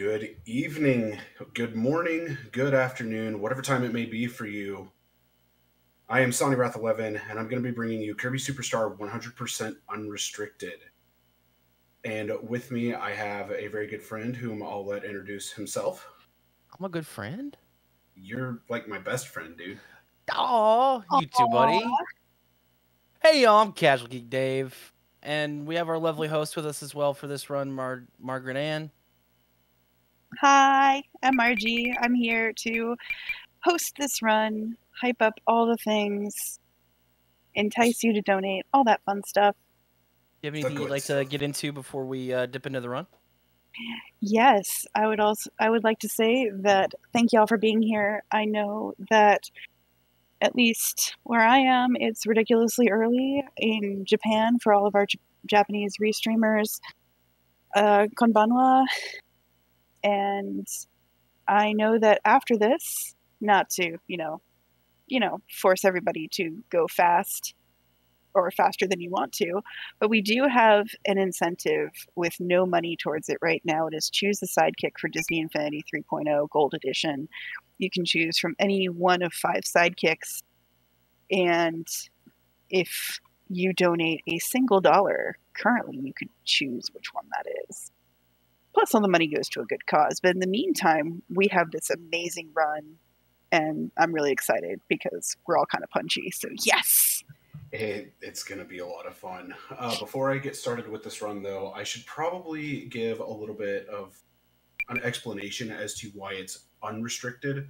Good evening, good morning, good afternoon, whatever time it may be for you. I am sawneyrath11, and I'm going to be bringing you Kirby Super Star 100% Unrestricted. And with me, I have a very good friend whom I'll let introduce himself. I'm a good friend? You're like my best friend, dude. Oh, you too, buddy. Hey, y'all, I'm CasualGeekDave, and we have our lovely host with us as well for this run, MargaretAnn. Hi, I'm Margie. I'm here to host this run, hype up all the things, entice you to donate, all that fun stuff. Do you have anything you'd like to get into before we dip into the run? Yes, I would like to say that thank y'all for being here. I know that at least where I am, it's ridiculously early in Japan for all of our Japanese restreamers. Konbanwa. And I know that after this, not to, force everybody to go fast or faster than you want to, but we do have an incentive with no money towards it right now. It is choose the sidekick for Disney Infinity 3.0 Gold Edition. You can choose from any one of 5 sidekicks, and if you donate a single dollar, currently you could choose which one that is. Plus, all the money goes to a good cause. But in the meantime, we have this amazing run, and I'm really excited because we're all kind of punchy. So, yes! It's going to be a lot of fun. Before I get started with this run, though, I should probably give a little bit of an explanation as to why it's unrestricted.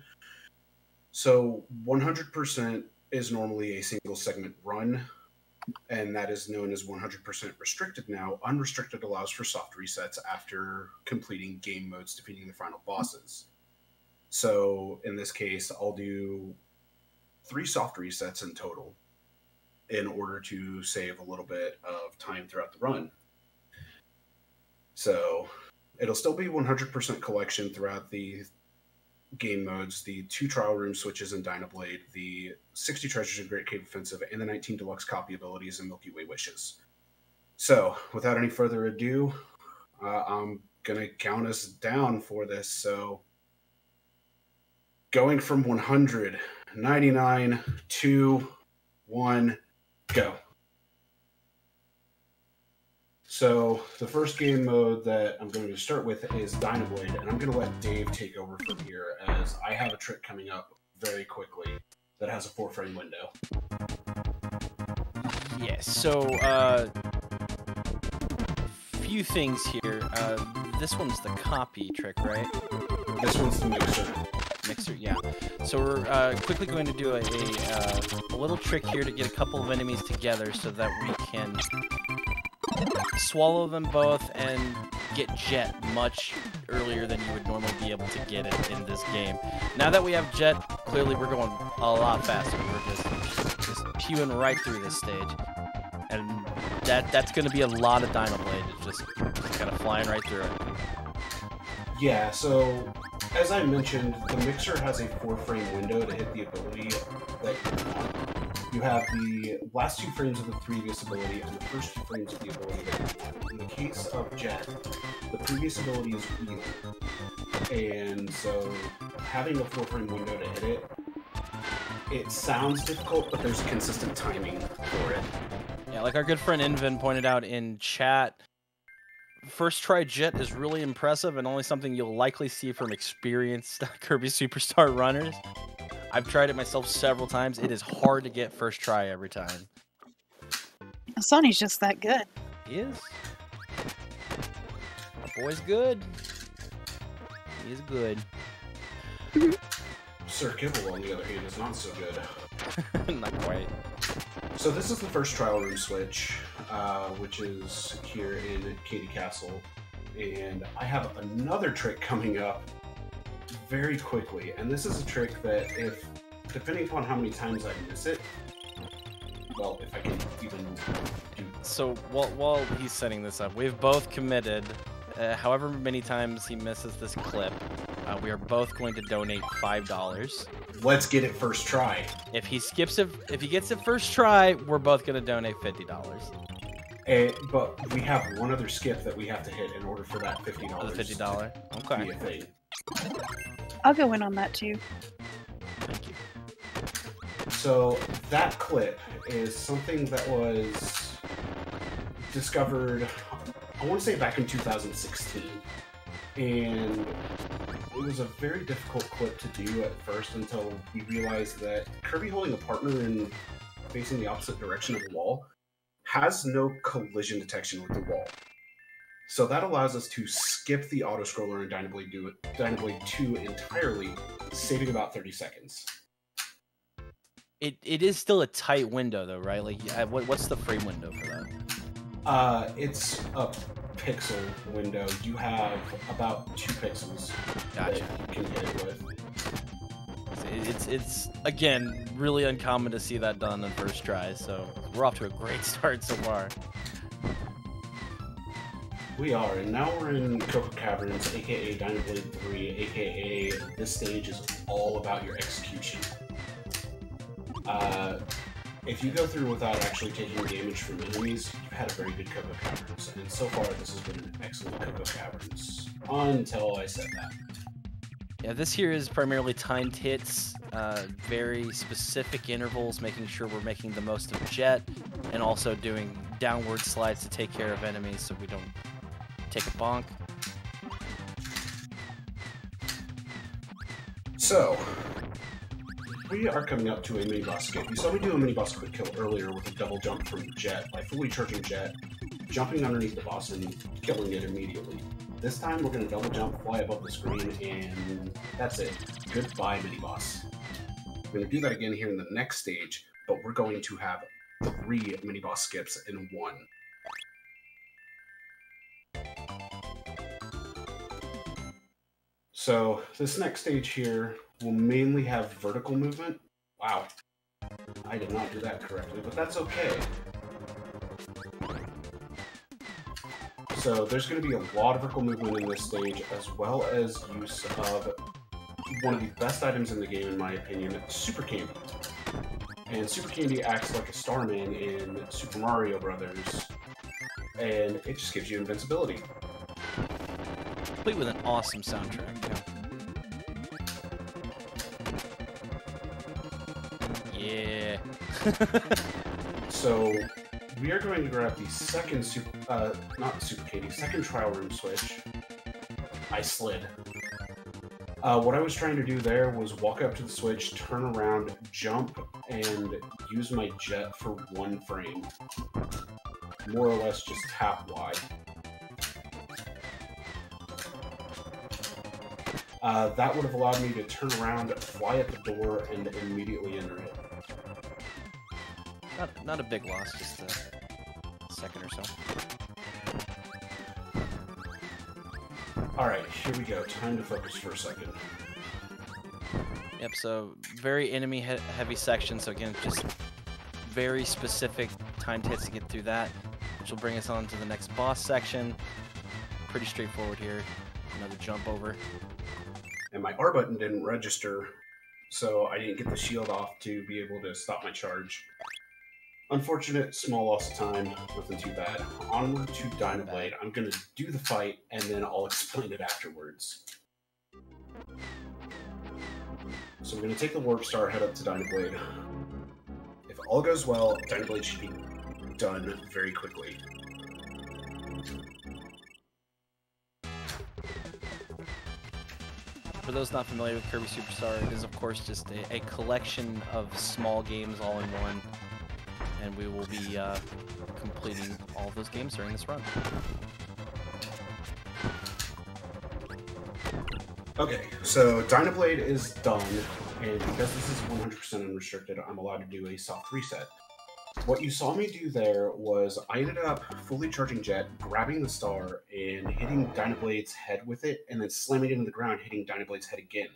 So, 100% is normally a single segment run, and that is known as 100% restricted now. Unrestricted allows for soft resets after completing game modes, defeating the final bosses. So in this case, I'll do 3 soft resets in total in order to save a little bit of time throughout the run. So it'll still be 100% collection throughout the game modes, the 2 trial room switches in Dynablade, the 60 treasures in Great Cave Offensive, and the 19 deluxe copy abilities in Milky Way Wishes. So, without any further ado, I'm going to count us down for this. So, going from 100, 99, 2, 1, go. So the first game mode that I'm going to start with is Dynablade, and I'm going to let Dave take over from here as I have a trick coming up very quickly that has a 4-frame window. Yes, so few things here. This one's the copy trick, right? This one's the mixer. Mixer, yeah. So we're quickly going to do a little trick here to get a couple of enemies together so that we can swallow them both and get Jet much earlier than you would normally be able to get it in this game. Now that we have Jet, clearly we're going a lot faster. We're just hewing right through this stage. And that's going to be a lot of Dynablade. It's just kind of flying right through it. Yeah, so as I mentioned, the mixer has a 4-frame window to hit the ability that you want. You have the last 2 frames of the previous ability and the first 2 frames of the ability that you want. In the case of Jet, the previous ability is Wheel. And so having a 4-frame window to hit it sounds difficult, but there's consistent timing for it. Yeah, like our good friend Invin pointed out in chat, first try Jet is really impressive and only something you'll likely see from experienced Kirby Super Star runners. I've tried it myself several times. It is hard to get first try every time. Sonny's just that good. He is. Our boy's good. He is good. Sir Kibble, on the other hand, is not so good. Not quite. So this is the first trial room switch, which is here in Katy Castle. And I have another trick coming up very quickly, and this is a trick that depending upon how many times I miss it, well, if I can even do. So while he's setting this up, we've both committed, however many times he misses this clip, we are both going to donate $5. Let's get it first try. If he skips it, if he gets it first try, we're both going to donate $50. But we have one other skip that we have to hit in order for that $50 For the $50. to Okay. be a thing. I'll go in on that too. Thank you. So that clip is something that was discovered, I want to say back in 2016. And it was a very difficult clip to do at first until we realized that Kirby holding a partner and facing the opposite direction of the wall has no collision detection with the wall. So that allows us to skip the auto-scroller in Dynablade 2 entirely, saving about 30 seconds. It is still a tight window though, right? Like, what's the frame window for that? It's a pixel window. You have about 2 pixels Gotcha. that you can hit it with. It's again really uncommon to see that done on first try, so we're off to a great start so far. We are, and now we're in Koko Caverns, aka Dynablade 3, aka this stage is all about your execution. If you go through without actually taking damage from enemies, you've had a very good Koko Caverns, and so far this has been an excellent Koko Caverns, until I said that. Yeah, this here is primarily timed hits, very specific intervals, making sure we're making the most of Jet, and also doing downward slides to take care of enemies so we don't take a bonk. So, we are coming up to a mini-boss skip. You saw me do a mini-boss quick kill earlier with a double jump from Jet, by fully charging Jet, jumping underneath the boss and killing it immediately. This time we're going to double jump, fly above the screen, and that's it. Goodbye, mini-boss. We're going to do that again here in the next stage, but we're going to have 3 mini-boss skips in one. So, this next stage here will mainly have vertical movement. Wow. I did not do that correctly, but that's okay. So there's going to be a lot of vertical movement in this stage, as well as use of one of the best items in the game, in my opinion, Super Candy. And Super Candy acts like a Starman in Super Mario Brothers, and it just gives you invincibility. Complete with an awesome soundtrack, yeah. So we are going to grab the second second trial room switch. I slid. What I was trying to do there was walk up to the switch, turn around, jump, and use my jet for 1 frame. More or less just tap Y. That would have allowed me to turn around, fly at the door, and immediately enter it. Not a big loss, just a second or so. Alright, here we go. Time to focus for a second. Yep, so very enemy heavy section, so again, just very specific timed hits to get through that, which will bring us on to the next boss section. Pretty straightforward here. Another jump over. And my R button didn't register, so I didn't get the shield off to be able to stop my charge. Unfortunate, small loss of time, nothing too bad. Onward to Dynablade. I'm going to do the fight, and then I'll explain it afterwards. So we're going to take the Warp Star, head up to Dynablade. If all goes well, Dynablade should be done very quickly. For those not familiar with Kirby Super Star, it is of course just a collection of small games all in one, and we will be completing all of those games during this run. Okay, so Dynablade is done, and because this is 100% unrestricted, I'm allowed to do a soft reset. What you saw me do there was I ended up fully charging Jet, grabbing the star, and hitting Dynablade's head with it, and then slamming it into the ground, hitting Dynablade's head again.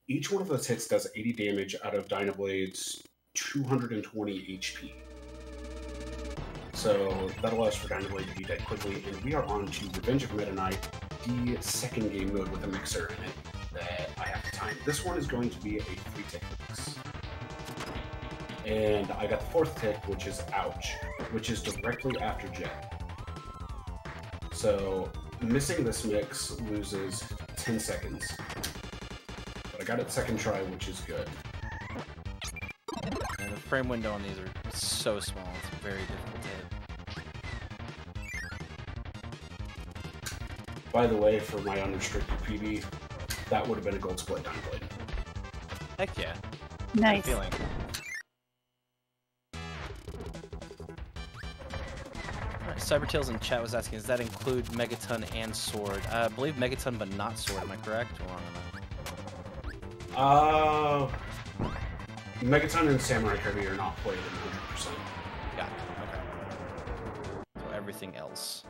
Each one of those hits does 80 damage out of Dynablade's 220 HP. So that allows for Dynablade to be dead quickly, and we are on to Revenge of Meta Knight, the second game mode with a mixer in it that I have to time. This one is going to be a 3-tick mix. And I got the fourth tick, which is ouch, which is directly after Jet. So missing this mix loses 10 seconds. But I got it second try, which is good. And the frame window on these are so small, it's very difficult to hit. By the way, for my unrestricted PB, that would have been a gold split Dynablade. Heck yeah. Nice. Good feeling. Alright, Cybertails in chat was asking, does that include Megaton and Sword? I believe Megaton, but not Sword. Am I correct or wrong on that? Megaton and Samurai Kirby are not played in 100%. Got it. Okay. So everything else.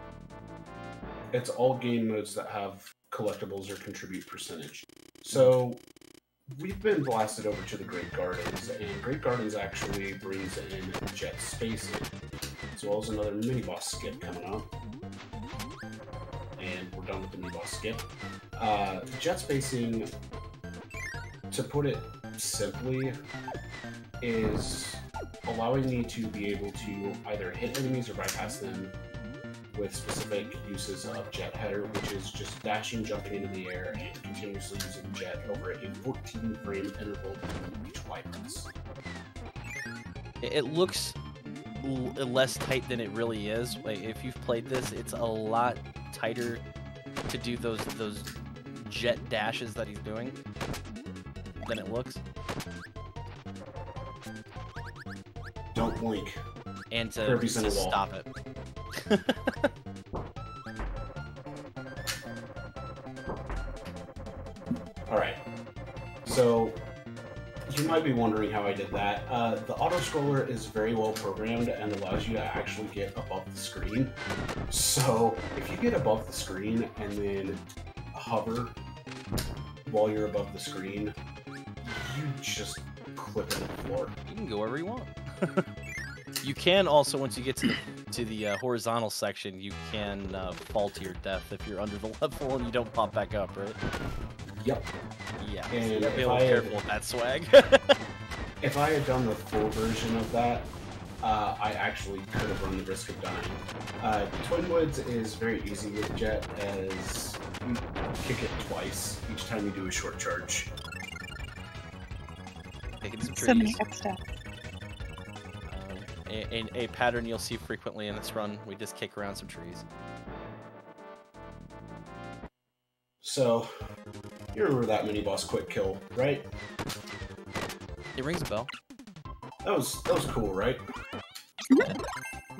It's all game modes that have collectibles or contribute percentage. So we've been blasted over to the Great Gardens, and Great Gardens actually brings in Jet Spacing, as well as another mini-boss skip coming up. And we're done with the mini-boss skip. Jet Spacing, to put it simply, is allowing me to be able to either hit enemies or bypass them with specific uses of Jet Header, which is just dashing, jumping into the air, and continuously using Jet over a 14-frame interval between each Y press. It looks less tight than it really is. Like, if you've played this, it's a lot tighter to do those jet dashes that he's doing than it looks. Don't blink. And to Kirby's in a wall. stop it. Alright, so you might be wondering how I did that. The auto-scroller is very well programmed and allows you to actually get above the screen. So if you get above the screen and then hover while you're above the screen, you just clip into the floor. You can go wherever you want. You can also, once you get to the horizontal section, you can fall to your death if you're under the level and you don't pop back up, right? Yep. Yeah, And so you gotta be a little careful with that swag. If I had done the full version of that, I actually could have run the risk of dying. Twin Woods is very easy with Jet, as you kick it twice each time you do a short charge. Taking some So many trees. X stuff. A pattern you'll see frequently in this run, we just kick around some trees. So, you remember that mini-boss quick kill, right? It rings a bell. That was cool, right?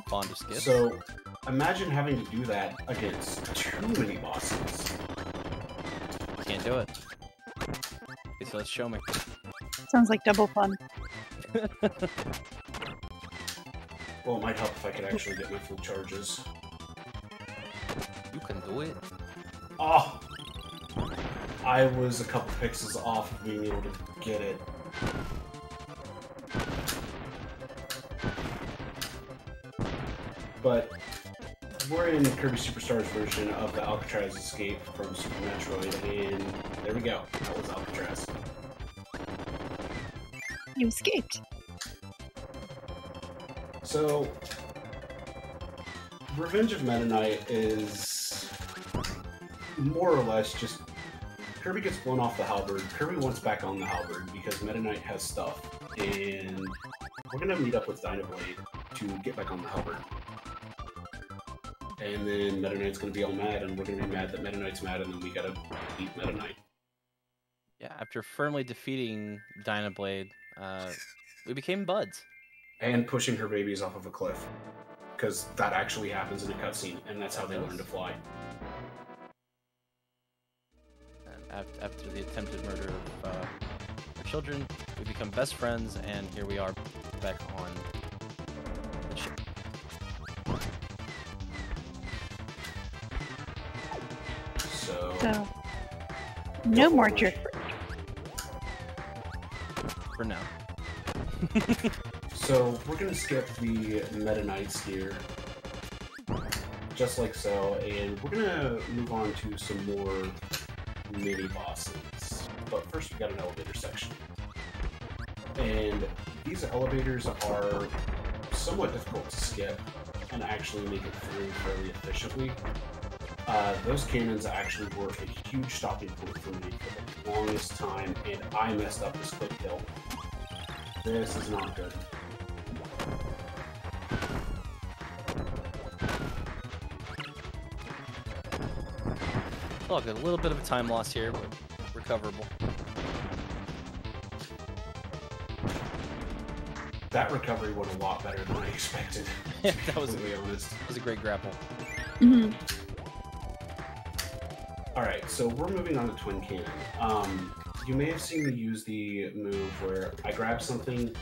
Fond of skips. So, imagine having to do that against 2 mini-bosses. Can't do it. Okay, so let's show me. Sounds like double fun. Well, it might help if I could actually get my full charges. You can do it. Oh! I was a couple pixels off of being able to get it. But we're in Kirby Super Star's version of the Alcatraz escape from Super Metroid, and there we go. That was Alcatraz. You escaped. So, Revenge of Meta Knight is more or less just Kirby gets blown off the halberd. Kirby wants back on the halberd because Meta Knight has stuff, and we're gonna meet up with Dynablade to get back on the halberd. And then Meta Knight's gonna be all mad, and we're gonna be mad that Meta Knight's mad, and then we gotta beat Meta Knight. Yeah, after firmly defeating Dynablade, we became buds. And pushing her babies off of a cliff. Because that actually happens in a cutscene, and that's how they learn to fly. And after the attempted murder of our children, we become best friends, and here we are back on the ship. So, no more jerk. For now. So, we're going to skip the Meta Knights here, just like so, and we're going to move on to some more mini-bosses. But first we got an elevator section. And these elevators are somewhat difficult to skip and actually make it through fairly efficiently. Those cannons actually were a huge stopping point for me for the longest time, and I messed up this quick kill. This is not good. Look, a little bit of a time loss here, but recoverable. That recovery went a lot better than I expected. That was honest. That was a great grapple. Mm-hmm. Alright, so we're moving on to Twin Cannon. You may have seen me use the move where I grab something,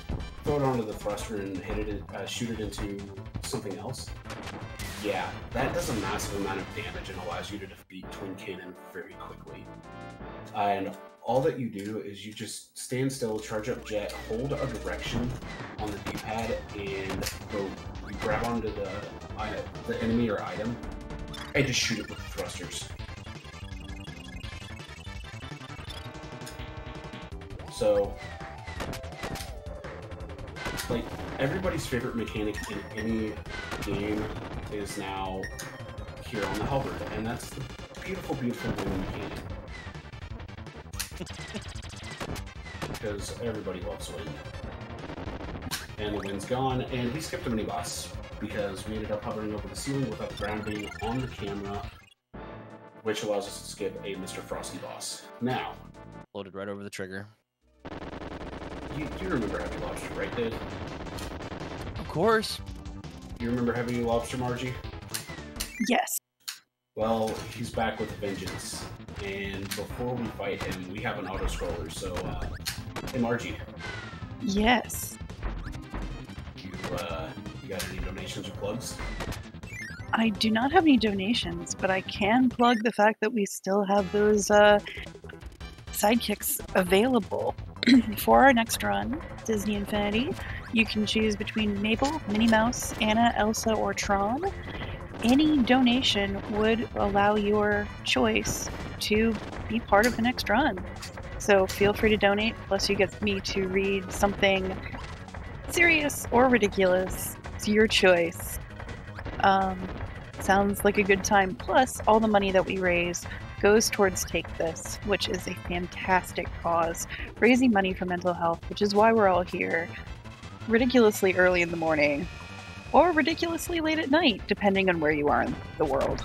throw it onto the thruster, and hit it, shoot it into something else. Yeah, that does a massive amount of damage and allows you to defeat Twin Cannon very quickly. And all that you do is you just stand still, charge up Jet, hold a direction on the D-pad, and go. You grab onto the enemy or item, and just shoot it with the thrusters. So, like, everybody's favorite mechanic in any game is now here on the halberd, and that's the beautiful, beautiful wind mechanic. Because everybody loves wind. And the wind's gone, and we skipped a mini-boss, because we ended up hovering over the ceiling without the ground being on the camera, which allows us to skip a Mr. Frosty boss. Now, Loaded right over the trigger. you remember Heavy Lobster, right, Dave? Of course. You remember Heavy Lobster, Margie? Yes. Well, he's back with a vengeance, and before we fight him, we have an auto-scroller, so, hey Margie. Yes. You got any donations or plugs? I do not have any donations, but I can plug the fact that we still have those sidekicks available for our next run, Disney Infinity. You can choose between Mabel, Minnie Mouse, Anna, Elsa, or Tron. Any donation would allow your choice to be part of the next run. So feel free to donate, plus you get me to read something serious or ridiculous. It's your choice. Sounds like a good time. Plus, all the money that we raise goes towards Take This, which is a fantastic cause, raising money for mental health, which is why we're all here ridiculously early in the morning, or ridiculously late at night, depending on where you are in the world.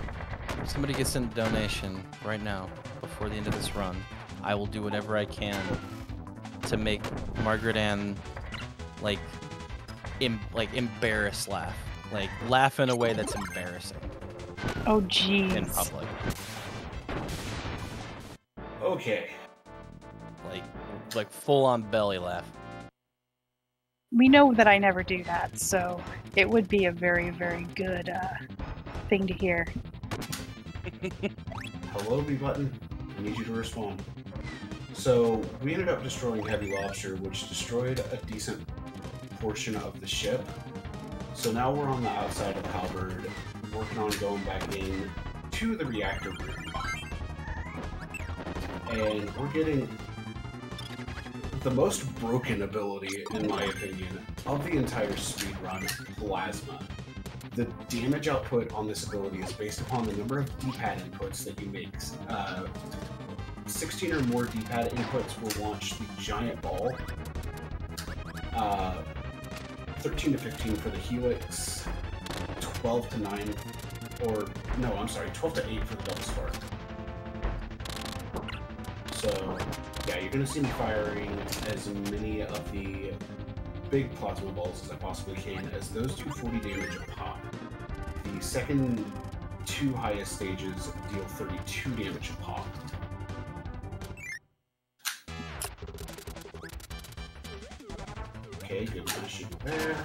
If somebody gets in a donation right now, before the end of this run, I will do whatever I can to make MargaretAnn, like embarrassed laugh. Like, laugh in a way that's embarrassing. Oh, jeez. In public. Okay. Like full-on belly laugh. We know that I never do that, so it would be a very, very good thing to hear. Hello, B-Button. I need you to respond. So, we ended up destroying Heavy Lobster, which destroyed a decent portion of the ship. So now we're on the outside of Halberd, working on going back in to the reactor room. And we're getting the most broken ability, in my opinion, of the entire speedrun, Plasma. The damage output on this ability is based upon the number of D-pad inputs that you make. 16 or more D-pad inputs will launch the giant ball. 13 to 15 for the Helix, 12 to 9, or no, I'm sorry, 12 to 8 for the Double Spark. So, yeah, you're going to see me firing as many of the big plasma balls as I possibly can, as those do 40 damage a pop. The second two highest stages deal 32 damage a pop. Okay, good mashing there.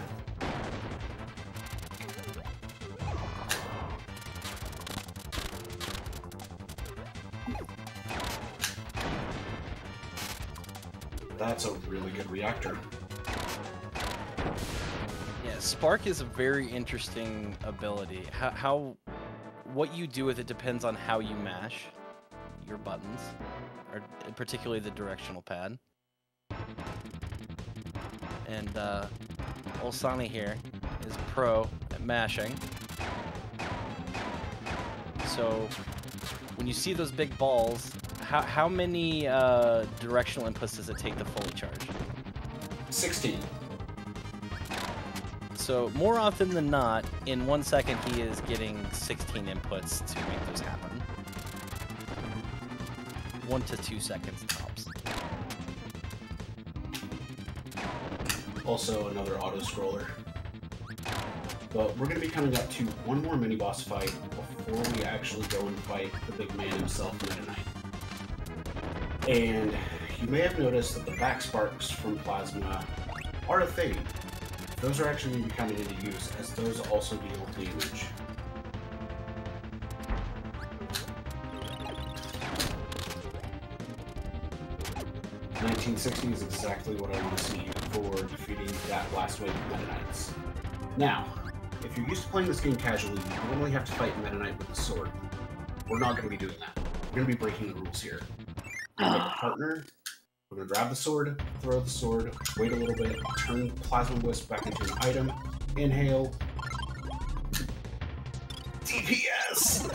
That's a really good reactor. Yeah, Spark is a very interesting ability. What you do with it depends on how you mash your buttons, or particularly the directional pad. and old Sonny here is pro at mashing. So when you see those big balls, how many directional inputs does it take to fully charge? 16. So more often than not, in 1 second he is getting 16 inputs to make those happen. 1 to 2 seconds tops. Also another auto-scroller. But we're going to be coming up to one more mini-boss fight before we actually go and fight the big man himself, Meta Knight. And you may have noticed that the back sparks from Plasma are a thing. Those are actually going to be coming into use, as those also deal damage. $1960 is exactly what I want to see for defeating that last wave of Meta Knights. Now, if you're used to playing this game casually, you normally have to fight Meta Knight with a sword. We're not going to be doing that. We're going to be breaking the rules here. We're going to make a partner. We're going to grab the sword, throw the sword, wait a little bit, turn Plasma Wisp back into an item, inhale, DPS!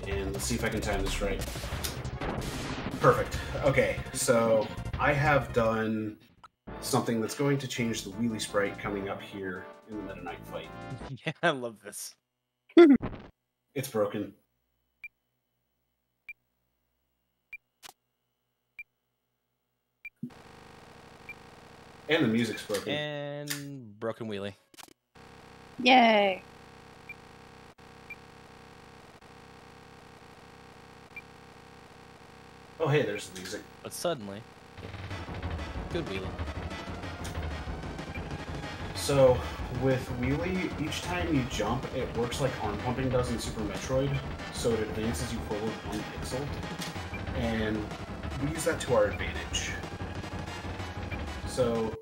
And let's see if I can time this right. Perfect. Okay, so I have done something that's going to change the wheelie sprite coming up here in the Meta Knight fight. Yeah, I love this. It's broken. And the music's broken. And broken wheelie. Yay! Oh, hey, there's the music. But suddenly, good wheelie. So, with wheelie, each time you jump, it works like arm pumping does in Super Metroid. So it advances you forward 1 pixel. And we use that to our advantage. So,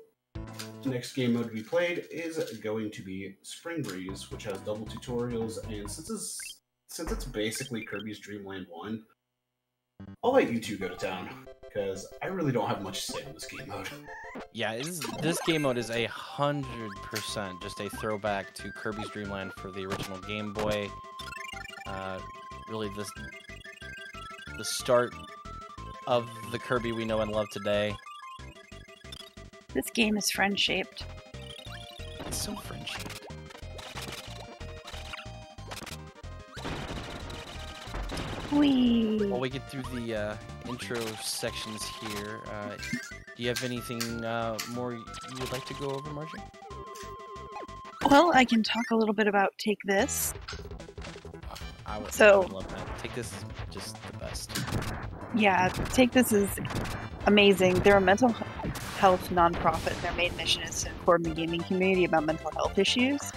the next game mode to be played is going to be Spring Breeze, which has double tutorials, and since it's basically Kirby's Dream Land 1, I'll let you two go to town, because I really don't have much to say on this game mode. Yeah, this game mode is 100% just a throwback to Kirby's Dream Land for the original Game Boy. Really, the start of the Kirby we know and love today. This game is friend-shaped. It's so friend-shaped. Whee! While we get through the intro sections here, do you have anything more you would like to go over, Margie? Well, I can talk a little bit about Take This. I would love that. Take This is just the best. Yeah, Take This is amazing. They're a mental health nonprofit. Their main mission is to inform the gaming community about mental health issues,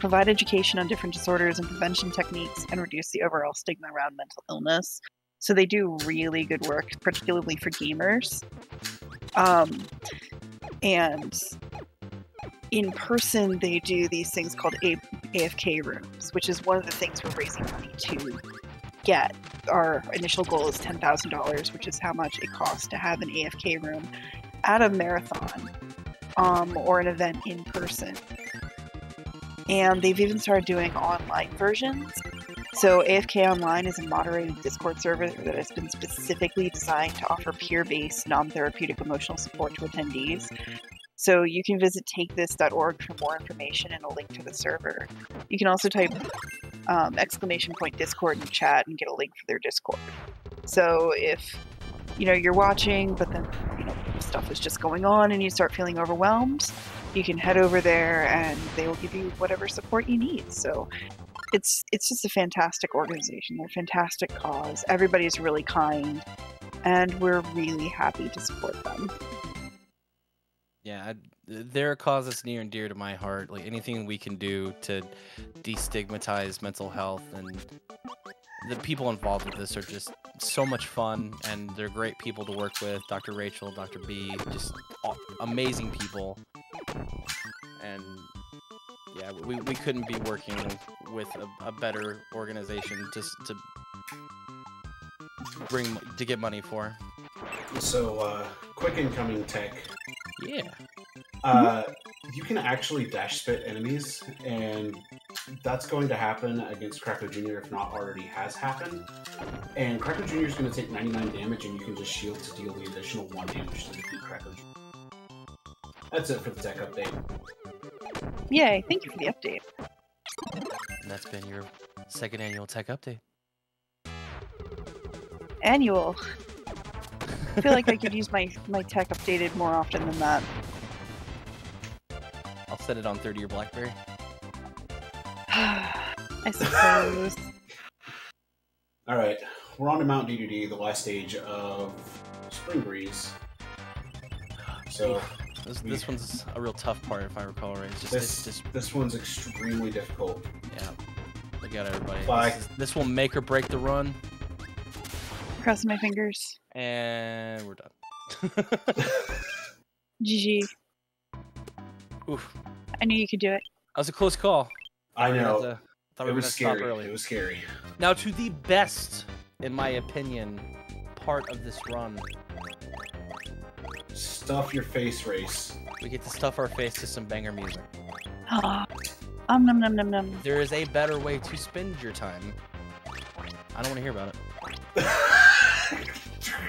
provide education on different disorders and prevention techniques, and reduce the overall stigma around mental illness. So they do really good work, particularly for gamers. And in person, they do these things called AFK rooms, which is one of the things we're raising money to get. Our initial goal is $10,000, which is how much it costs to have an AFK room at a marathon or an event in person. And they've even started doing online versions. So AFK Online is a moderated Discord server that has been specifically designed to offer peer-based, non-therapeutic emotional support to attendees. So you can visit takethis.org for more information and a link to the server. You can also type !Discord in chat and get a link for their Discord. So if you're watching, but then stuff is just going on and you start feeling overwhelmed, you can head over there and they will give you whatever support you need. So it's just a fantastic organization. They're a fantastic cause. Everybody's really kind, and we're really happy to support them. Yeah, they're a cause that's near and dear to my heart. Like anything we can do to destigmatize mental health, and the people involved with this are just so much fun, and they're great people to work with. Dr. Rachel, Dr. B, just amazing people. And Yeah, we couldn't be working with a better organization just to get money for. So, quick incoming tech. Yeah. You can actually dash spit enemies, and that's going to happen against Kracko Jr. if not already has happened. And Kracko Jr. is going to take 99 damage, and you can just shield to deal the additional 1 damage to defeat Kracko Jr. That's it for the tech update. Yay, thank you for the update. And that's been your second annual tech update. Annual. I feel like I could use my tech updated more often than that. I'll set it on 30 your BlackBerry. I suppose. Alright, we're on to Mount D2D, the last stage of Spring Breeze. So, this one's a real tough part, if I recall right. This one's extremely difficult. Yeah. Look at everybody. Bye. This will make or break the run. Crossing my fingers. And we're done. GG. Oof. I knew you could do it. That was a close call. I know. Thought we were gonna stop early. It was scary. Now to the best, in my opinion, part of this run. Stuff your face race. We get to stuff our face to some banger music. Num num num num. There is a better way to spend your time. I don't want to hear about it.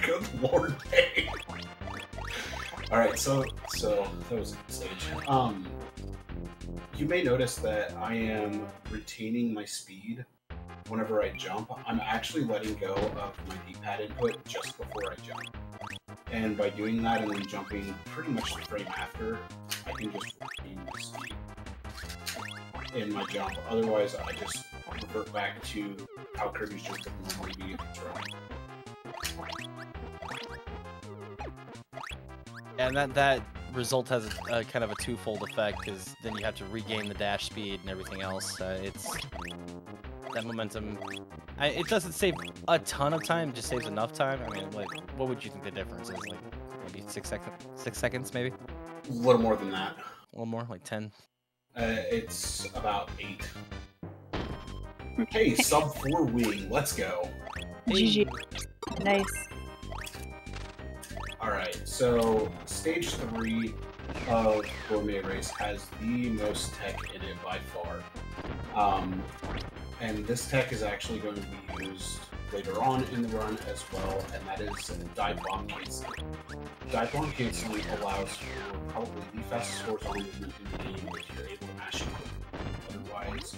Good lord, hey. Alright, so that was a good stage. You may notice that I am retaining my speed whenever I jump. I'm actually letting go of my D-pad input just before I jump. And by doing that and then jumping pretty much the frame after, I can just retain my speed in my jump. Otherwise, I just revert back to how Kirby's jump would normally be if it's running. And that result has a kind of a twofold effect, because then you have to regain the dash speed and everything else. It's that momentum. It doesn't save a ton of time; it just saves enough time. I mean, like, what would you think the difference is? Like, maybe 6 seconds, maybe. A little more than that. A little more, like 10. It's about 8. Hey, sub 4 wing, let's go. GG. Nice. Alright, so stage 3 of Gourmet Race has the most tech in it by far. And this tech is actually going to be used later on in the run as well, and that is dive bomb canceling. Dive bomb canceling allows for probably the fastest horizontal movement in the game if you're able to mash it quickly. Otherwise,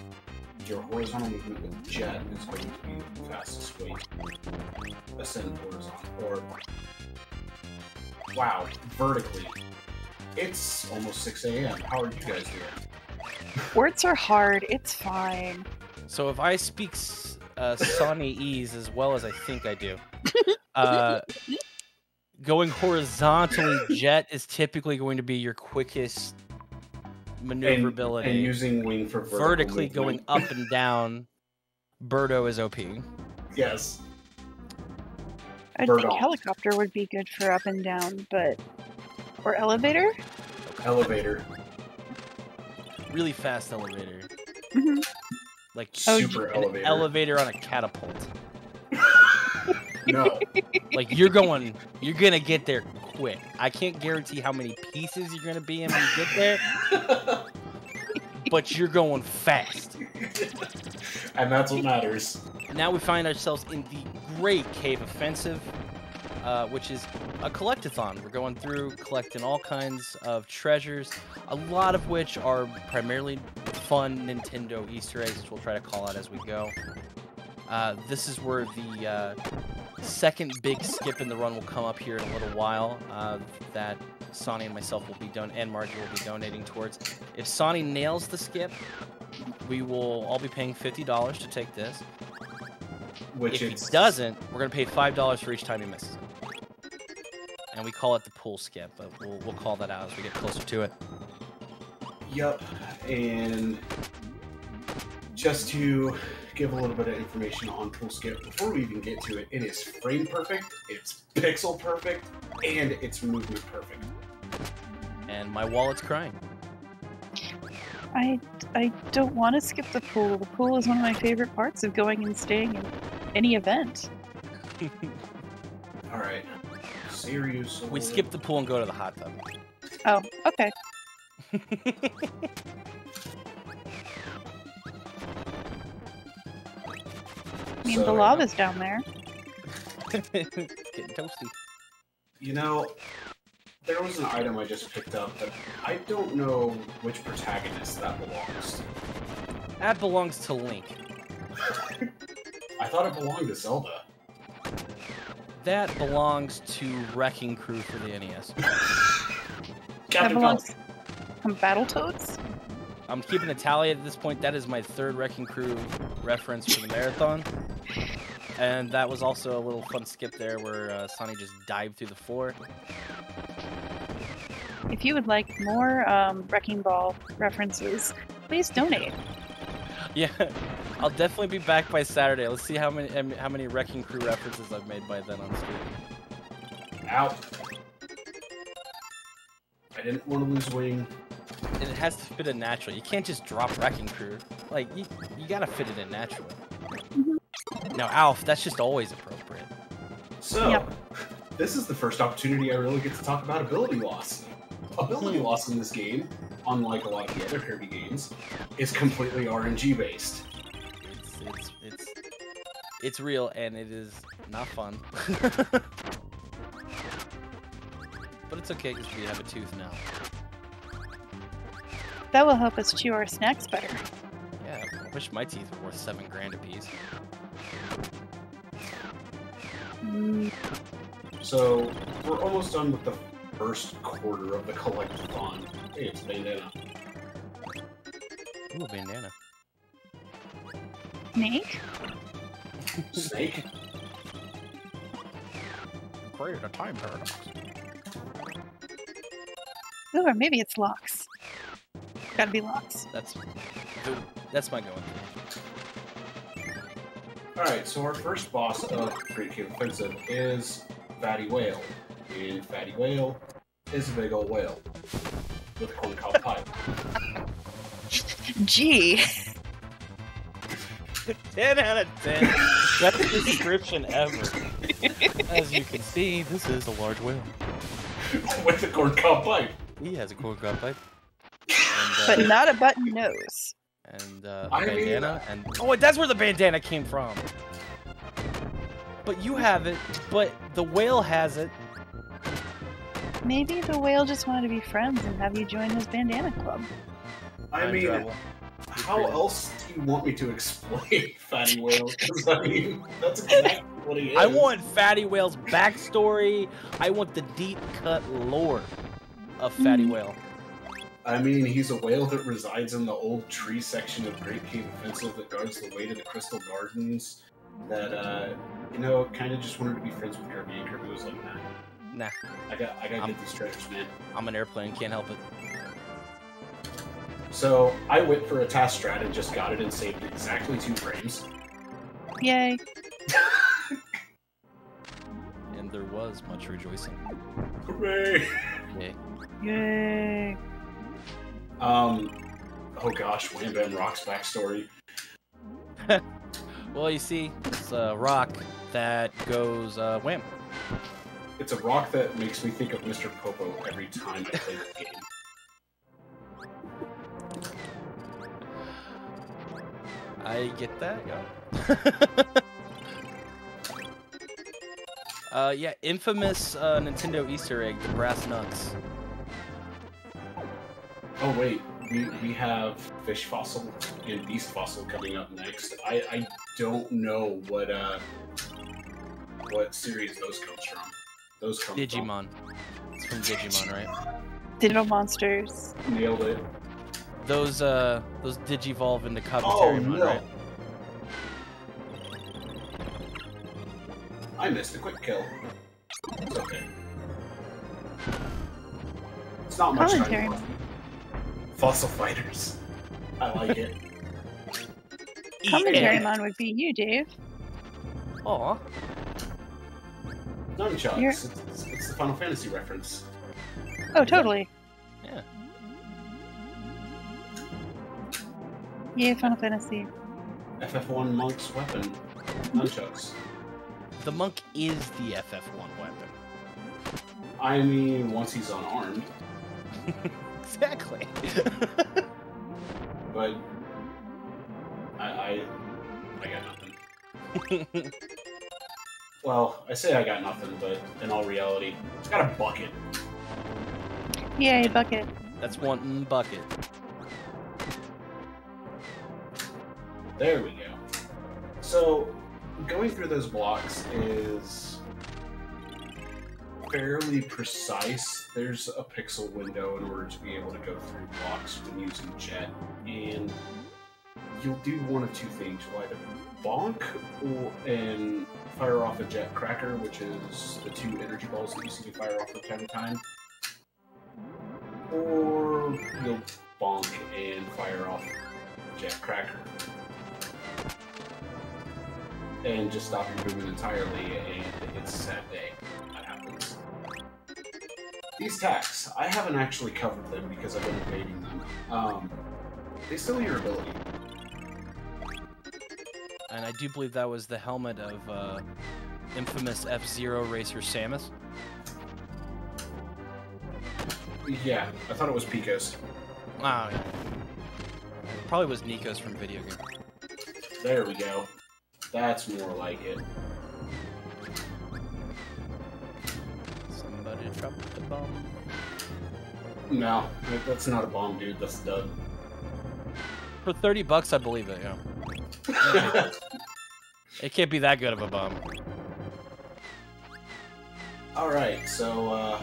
your horizontal movement with Jet is going to be the fastest way to ascend horizontal. Or, wow, vertically. It's almost 6 a.m. How are you guys doing? Words are hard. It's fine. So if I speak Sawneyese as well as I think I do, going horizontally, Jet is typically going to be your quickest maneuverability. And using wing for vertically movement. going up and down, Birdo is OP. Yes. I think helicopter would be good for up and down, but... Or elevator? Elevator. Really fast elevator. Mm-hmm. Like super elevator. Elevator on a catapult. No. Like you're gonna get there quick. I can't guarantee how many pieces you're gonna be in when you get there, but you're going fast. And that's what matters. Now we find ourselves in the Great Cave Offensive, which is a collectathon. We're going through collecting all kinds of treasures, a lot of which are primarily fun Nintendo Easter eggs, which we'll try to call out as we go. This is where the second big skip in the run will come up here in a little while, that Sonny and myself will be and Margie will be donating towards. If Sonny nails the skip, we will all be paying $50 to take this. If he doesn't, we're going to pay $5 for each time he misses it. And we call it the pool skip, but we'll call that out as we get closer to it. Yup, and just to give a little bit of information on pool skip, before we even get to it, it is frame perfect, it's pixel perfect, and it's movement perfect. And my wallet's crying. I don't want to skip the pool. The pool is one of my favorite parts of going and staying in any event. Alright. Serious. We skip the pool and go to the hot tub. Oh, okay. I mean, the lava's down there. Getting toasty. You know, there was an item I just picked up, but I don't know which protagonist that belongs to. That belongs to Link. I thought it belonged to Zelda. That belongs to Wrecking Crew for the NES. That belongs to Battletoads? I'm keeping a tally at this point. That is my third Wrecking Crew reference for the marathon. And that was also a little fun skip there where Sonny just dived through the floor. If you would like more Wrecking Ball references, please donate. Yeah, I'll definitely be back by Saturday. Let's see how many Wrecking Crew references I've made by then on stream. Ow. I didn't want to lose wing. And it has to fit in naturally. You can't just drop Wrecking Crew. Like, you gotta fit it in naturally. Now, Alf, that's just always appropriate. So, This is the first opportunity I really get to talk about ability loss. Ability loss in this game, unlike a lot of the other Kirby games, is completely RNG based. It's real, and it is not fun. But it's okay, because we have a tooth now. That will help us chew our snacks better. Yeah, I wish my teeth were worth $7 grand a piece. So, we're almost done with the first quarter of the collectathon. Hey, it's bandana. Ooh, bandana. Snake? Snake? Created a time paradox. Ooh, or maybe it's Locks. Gotta be Locks. That's my going through. Alright, so our first boss of Great Cave Offensive is Fatty Whale. And Fatty Whale is a big old whale with a corncob pipe. Gee. 10 out of 10. Best description ever. As you can see, this is a large whale. With a corncob pipe. He has a corncob pipe. But not a button nose. And bandana. And oh, that's where the bandana came from. But you have it. But the whale has it. Maybe the whale just wanted to be friends and have you join his bandana club. I mean, how else do you want me to explain Fatty Whale? Because, I mean, that's exactly what he is. I want Fatty Whale's backstory. I want the deep-cut lore of Fatty Whale. I mean, he's a whale that resides in the old tree section of Great Cave Offensive that guards the way to the Crystal Gardens. That, you know, kind of just wanted to be friends with Kirby, and Kirby was like, nah. I gotta get these treasures, man. I'm an airplane, can't help it. So, I went for a task strat and just got it and saved exactly 2 frames. Yay. And there was much rejoicing. Hooray! Yay. Yay. Oh gosh, Wham Bam Rock's backstory. Well, you see, it's a rock that goes wham. It's a rock that makes me think of Mr. Popo every time I play this game. I get that, yeah. Yeah, infamous Nintendo Easter egg, the brass nuts. Oh wait, we have Fish Fossil and Beast Fossil coming up next. I don't know what series those comes from. Those come Digimon. It's from Digimon, right? Digital monsters. Nailed it. Those Digivolve into Kabuterimon, no. right? I missed a quick kill. It's okay. It's not much time. Fossil Fighters. I like it. Kabuterimon would be you, Dave. Aw. Nunchucks. It's the Final Fantasy reference. Oh, totally. Yeah. Yeah, Final Fantasy. FF1 Monk's weapon. Nunchucks. The monk is the FF1 weapon. I mean, once he's unarmed. Exactly. But I got nothing. Well, I say I got nothing, but in all reality, it's got a bucket. Yay, bucket. That's one bucket. There we go. So, going through those blocks is fairly precise. There's a pixel window in order to be able to go through blocks when using Jet, and you'll do one of two things. You'll either bonk and fire off a Jet Cracker, which is the 2 energy balls that you see me fire off from time to time, or you'll bonk and fire off Jet Cracker and just stop your movement entirely, and it's a sad day. That happens. These attacks, I haven't actually covered them because I've been evading them. They steal your ability. And I do believe that was the helmet of infamous F-Zero racer Samus. Yeah, I thought it was Pico's. Wow. Yeah. Probably was Nico's from video game. There we go. That's more like it. Somebody dropped the bomb. No, that's not a bomb, dude. That's a dud. For $30, I believe it, yeah. It can't be that good of a bomb. Alright, so,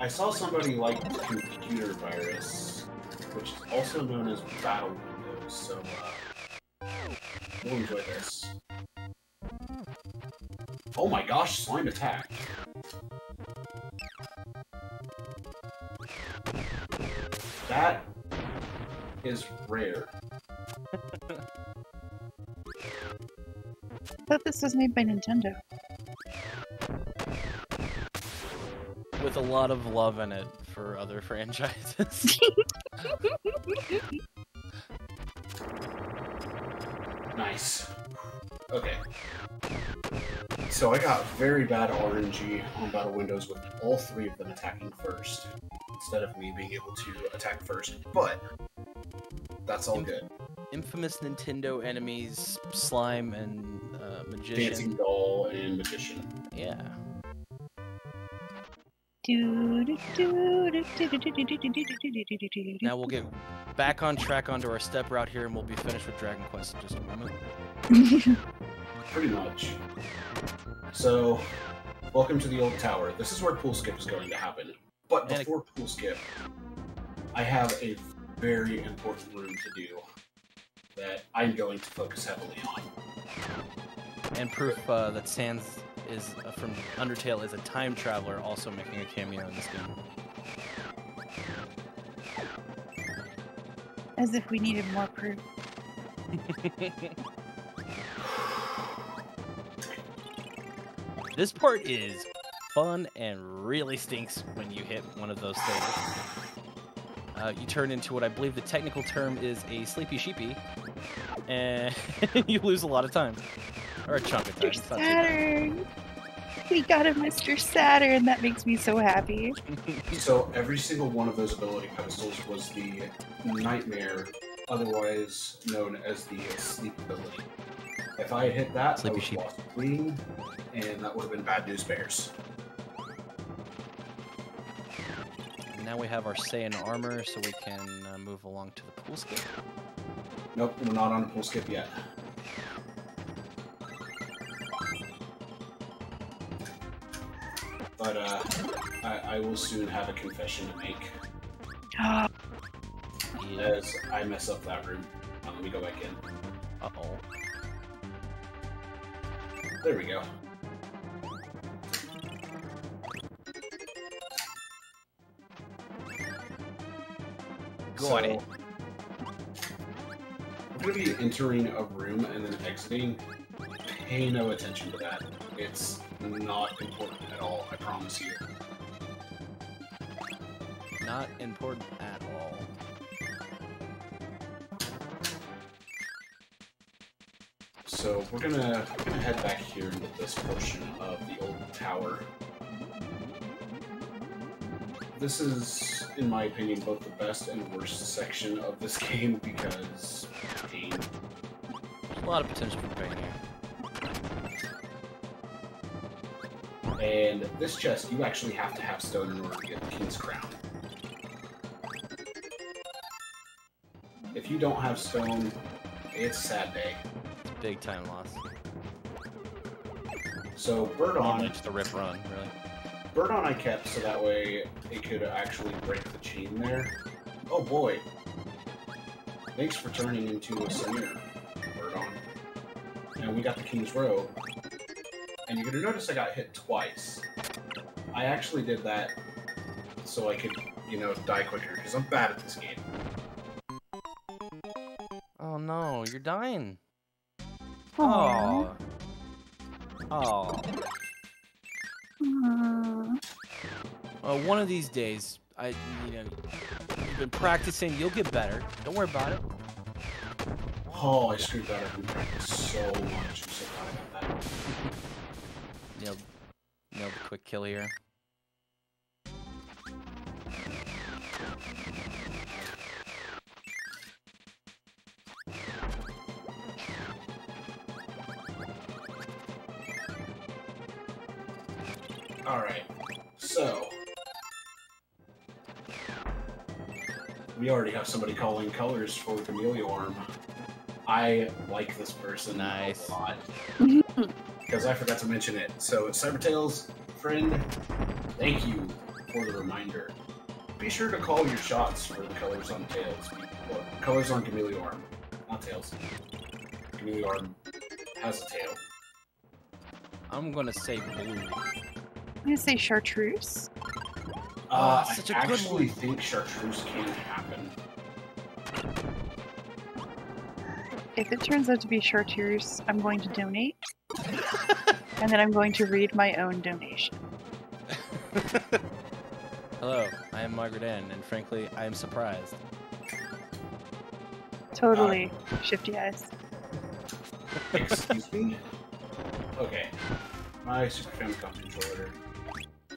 I saw somebody like computer virus, which is also known as battle windows, so, we'll enjoy this. Oh my gosh, slime attack! That is rare. I thought this was made by Nintendo. With a lot of love in it for other franchises. Nice. Okay. So I got very bad RNG on battle windows with all 3 of them attacking first, instead of me being able to attack first, but that's all good. Infamous Nintendo enemies, Slime and Magician. Dancing Doll and Magician. Yeah. Now we'll get back on track onto our step route here, and we'll be finished with Dragon Quest in just a moment. Pretty much. So, welcome to the old tower. This is where Pool Skip is going to happen. But before Pool Skip, I have a very important room to do that I'm going to focus heavily on. And proof that Sans is from Undertale is a time traveler, also making a cameo in this game. As if we needed more proof. This part is fun and really stinks when you hit one of those things. You turn into what I believe the technical term is a sleepy sheepy, and you lose a lot of time. Or a chunk of time. It's not too bad. Saturn! We got a Mr. Saturn! That makes me so happy. So every single one of those ability pedestals was the Nightmare, otherwise known as the Sleep ability. If I had hit that, I would have lost Queen, and that would have been Bad News Bears. And now we have our Saiyan armor, so we can move along to the pool skip. Nope, we're not on a pool skip yet. But I will soon have a confession to make. As I mess up that room. Let me go back in. Uh-oh. There we go. Got it. I'm going to be entering a room and then exiting. Pay no attention to that. It's not important at all, I promise you. Not important at all. so we're gonna head back here into this portion of the old tower. This is, in my opinion, both the best and worst section of this game because pain. There's a lot of potential for pain here. And this chest, you actually have to have stone in order to get the King's Crown. If you don't have stone, it's a sad day. It's a big time loss. So Bird On, just a rip run, really. Bird On I kept so that way it could actually break the chain there. Oh boy. Thanks for turning into a Samir, Bird On. And we got the King's Row. And you're gonna notice I got hit twice. I actually did that so I could, you know, die quicker, because I'm bad at this game. Oh no, you're dying. Aww. Oh. One of these days, you've been practicing, you'll get better. Don't worry about it. Oh, I screwed that up in practice so much. I'm so glad I got that. Nailed the quick kill here. Alright, so we already have somebody calling colors for Chameleon Arm. I like this person nice. A lot. Because I forgot to mention it. So, Cybertails, friend, thank you for the reminder. Be sure to call your shots for the colors on Tails. Well, colors on Chameleon Arm, not Tails. Chameleon Arm has a tail. I'm gonna say blue. I'm gonna say chartreuse. Such a I good actually one. think chartreuse can happen. If it turns out to be chartreuse, I'm going to donate. And then I'm going to read my own donation. Hello, I am MargaretAnn, and frankly, I am surprised. Totally. Shifty eyes. Excuse me? Okay. My Super Famicom controller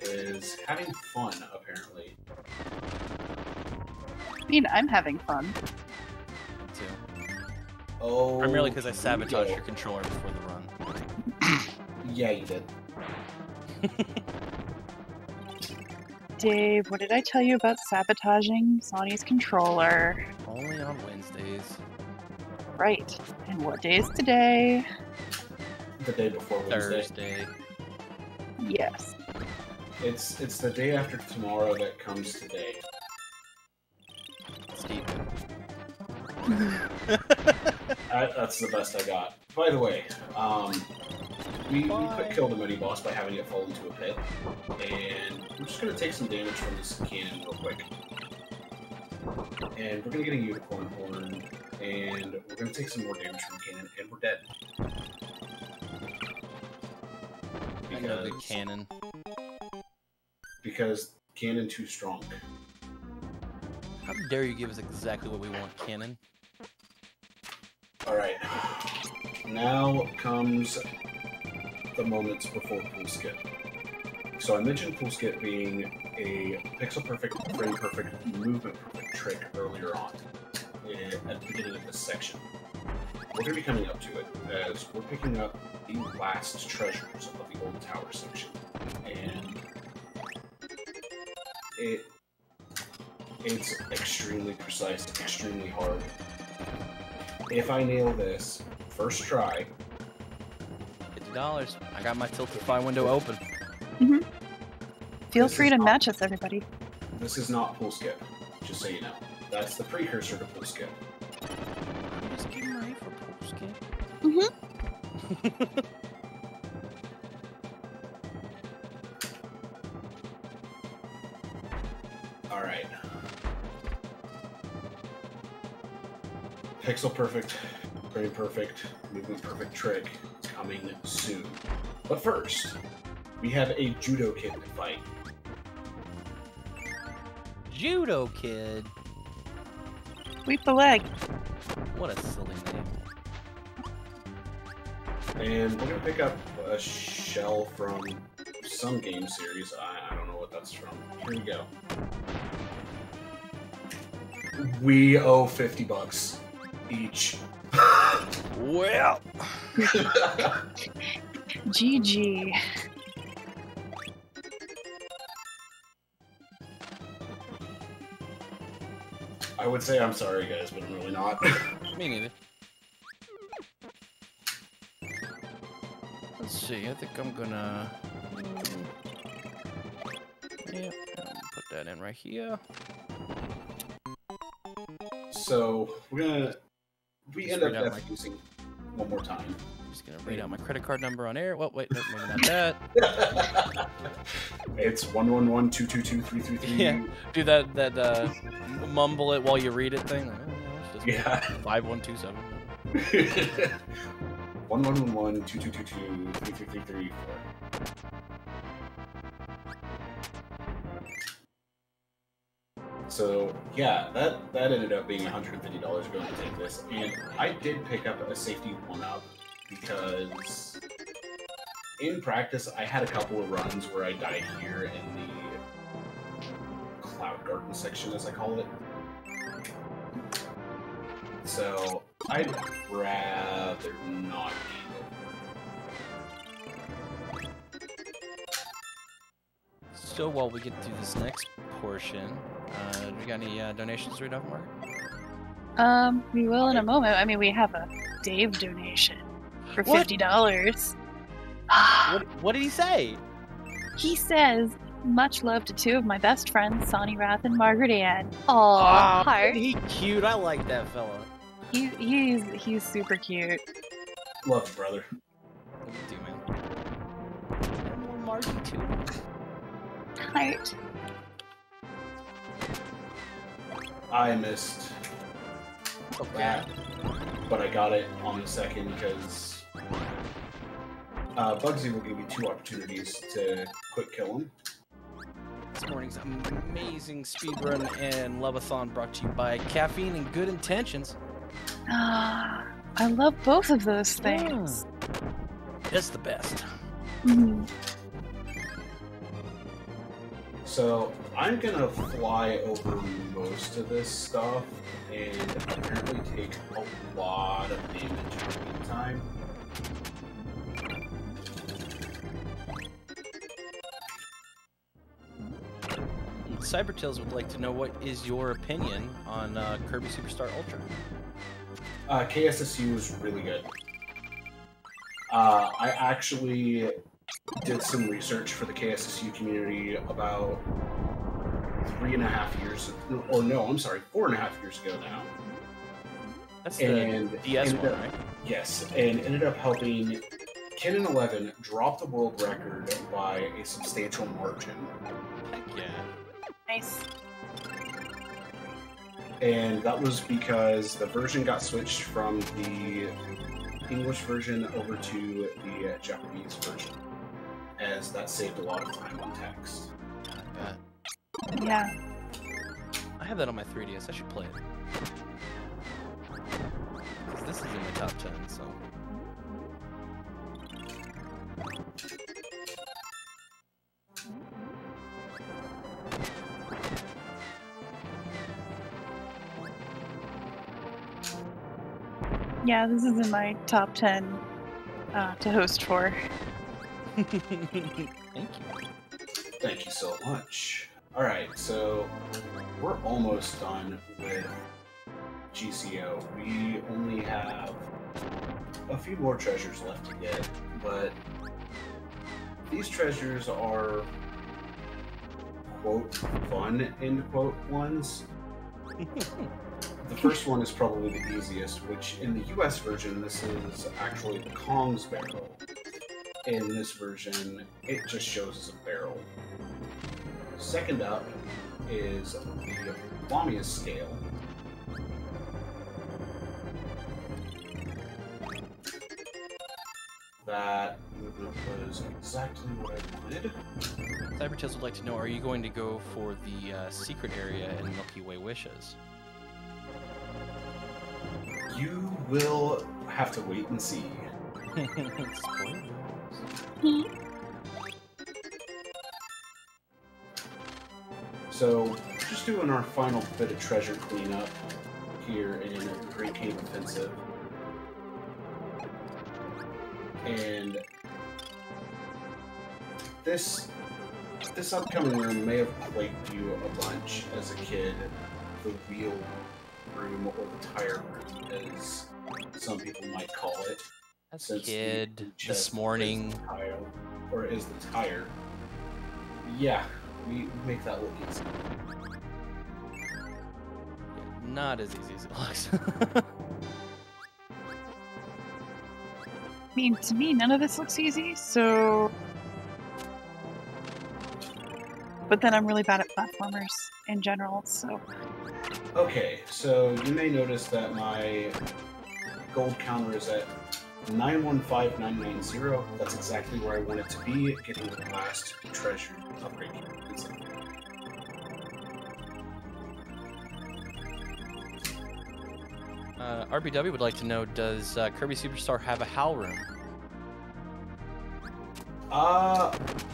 is having fun, apparently. I mean, I'm having fun. Me too. Oh. Primarily because I sabotaged go. your controller before the run. Yeah, you did. Dave, what did I tell you about sabotaging Sonny's controller? Only on Wednesdays. Right. And what day is today? The day before Wednesday. Thursday. Yes. It's the day after tomorrow that comes today. Steve. That's the best I got. By the way, we killed the mini-boss by having it fall into a pit, and we're just going to take some damage from this cannon real quick. And we're going to get a unicorn horn, and we're going to take some more damage from the cannon, and we're dead. I know the cannon. Because cannon too strong. How dare you give us exactly what we want, cannon? Alright. Now comes the moments before Pool Skip. So I mentioned Pool Skip being a pixel-perfect, frame-perfect, movement-perfect trick earlier on, at the beginning of this section. We're going to be coming up to it, as we're picking up the last treasures of the old tower section. And it's extremely precise, extremely hard. If I nail this, first try... $50. I got my Tiltify window open. Mm-hmm. Feel free to match us, everybody. This is not Pool Skip, just so you know. That's the precursor to Pool Skip. I'm just getting ready for Pool Skip. Mm-hmm. Alright. Pixel perfect, frame perfect, movement perfect trick coming soon. But first, we have a Judo Kid to fight. Judo Kid? Sweep the leg. What a silly name. And we're gonna pick up a shell from some game series. I don't know what that's from. Here we go. We owe $50 each. Well, GG. I would say I'm sorry, guys, but I'm really not. me neither. Let's see. I think I'm gonna. Yep. Put that in right here. So we end up read out my- definitely using one more time. Just gonna read out my credit card number on air. Well, wait, no, maybe not that. It's 111-222-333. Yeah, do that mumble it while you read it thing. Like, it's just Yeah. 5127. 111-222-333. So yeah, that ended up being $150 going to take this, and I did pick up a safety 1-up because in practice I had a couple of runs where I died here in the Cloud Garden section, as I call it. So I'd rather not game over. So while we get through this next portion, do we got any donations to read off, Mark? We will in a moment. I mean, we have a Dave donation for What? $50. What did he say? He says, much love to two of my best friends, sawneyrath and MargaretAnn. Aw, Aw, heart. he cute. I like that fella. He's super cute. Love you, brother. What do you do, man? And more Margie too. Heart. I missed that, but I got it on the second because Bugsy will give you 2 opportunities to quick kill him. This morning's amazing speedrun and loveathon brought to you by Caffeine and Good Intentions. I love both of those things. It's the best. Mhm. So I'm gonna fly over most of this stuff and apparently take a lot of damage in the meantime. Cybertails would like to know what is your opinion on Kirby Super Star Ultra? KSSU is really good. I actually did some research for the KSSU community about 3.5 years, or no, I'm sorry, 4.5 years ago now. That's And the DS ended one, up- right? Yes, and ended up helping Ken and 11 drop the world record by a substantial margin. Heck yeah. Nice. And that was because the version got switched from the English version over to the Japanese version, as that saved a lot of time on text. I bet. Yeah. I have that on my 3DS. I should play it. 'Cause this is in my top 10, so. Yeah, this is in my top 10 to host for. Thank you. Thank you so much. Alright, so we're almost done with GCO. We only have a few more treasures left to get, but these treasures are quote fun end quote ones. The first one is probably the easiest, which in the US version this is actually the Kong's barrel. In this version, it just shows as a barrel. Second up is the Lamia's scale. That movement was exactly what I wanted. Cybertails would like to know, are you going to go for the secret area in Milky Way Wishes? You will have to wait and see. So, just doing our final bit of treasure cleanup here in Great Cave Offensive. And this upcoming room may have plagued you a bunch as a kid. The wheel room, or the tire room, as some people might call it. As a kid, this morning. Or is the tire. Yeah, we make that look easy. Not as easy as it looks. I mean, to me, none of this looks easy, so... But then I'm really bad at platformers in general, so... Okay, so you may notice that my gold counter is at 915990. That's exactly where I want it to be, getting the last treasure upgrade. RBW would like to know, does Kirby Super Star have a HAL room?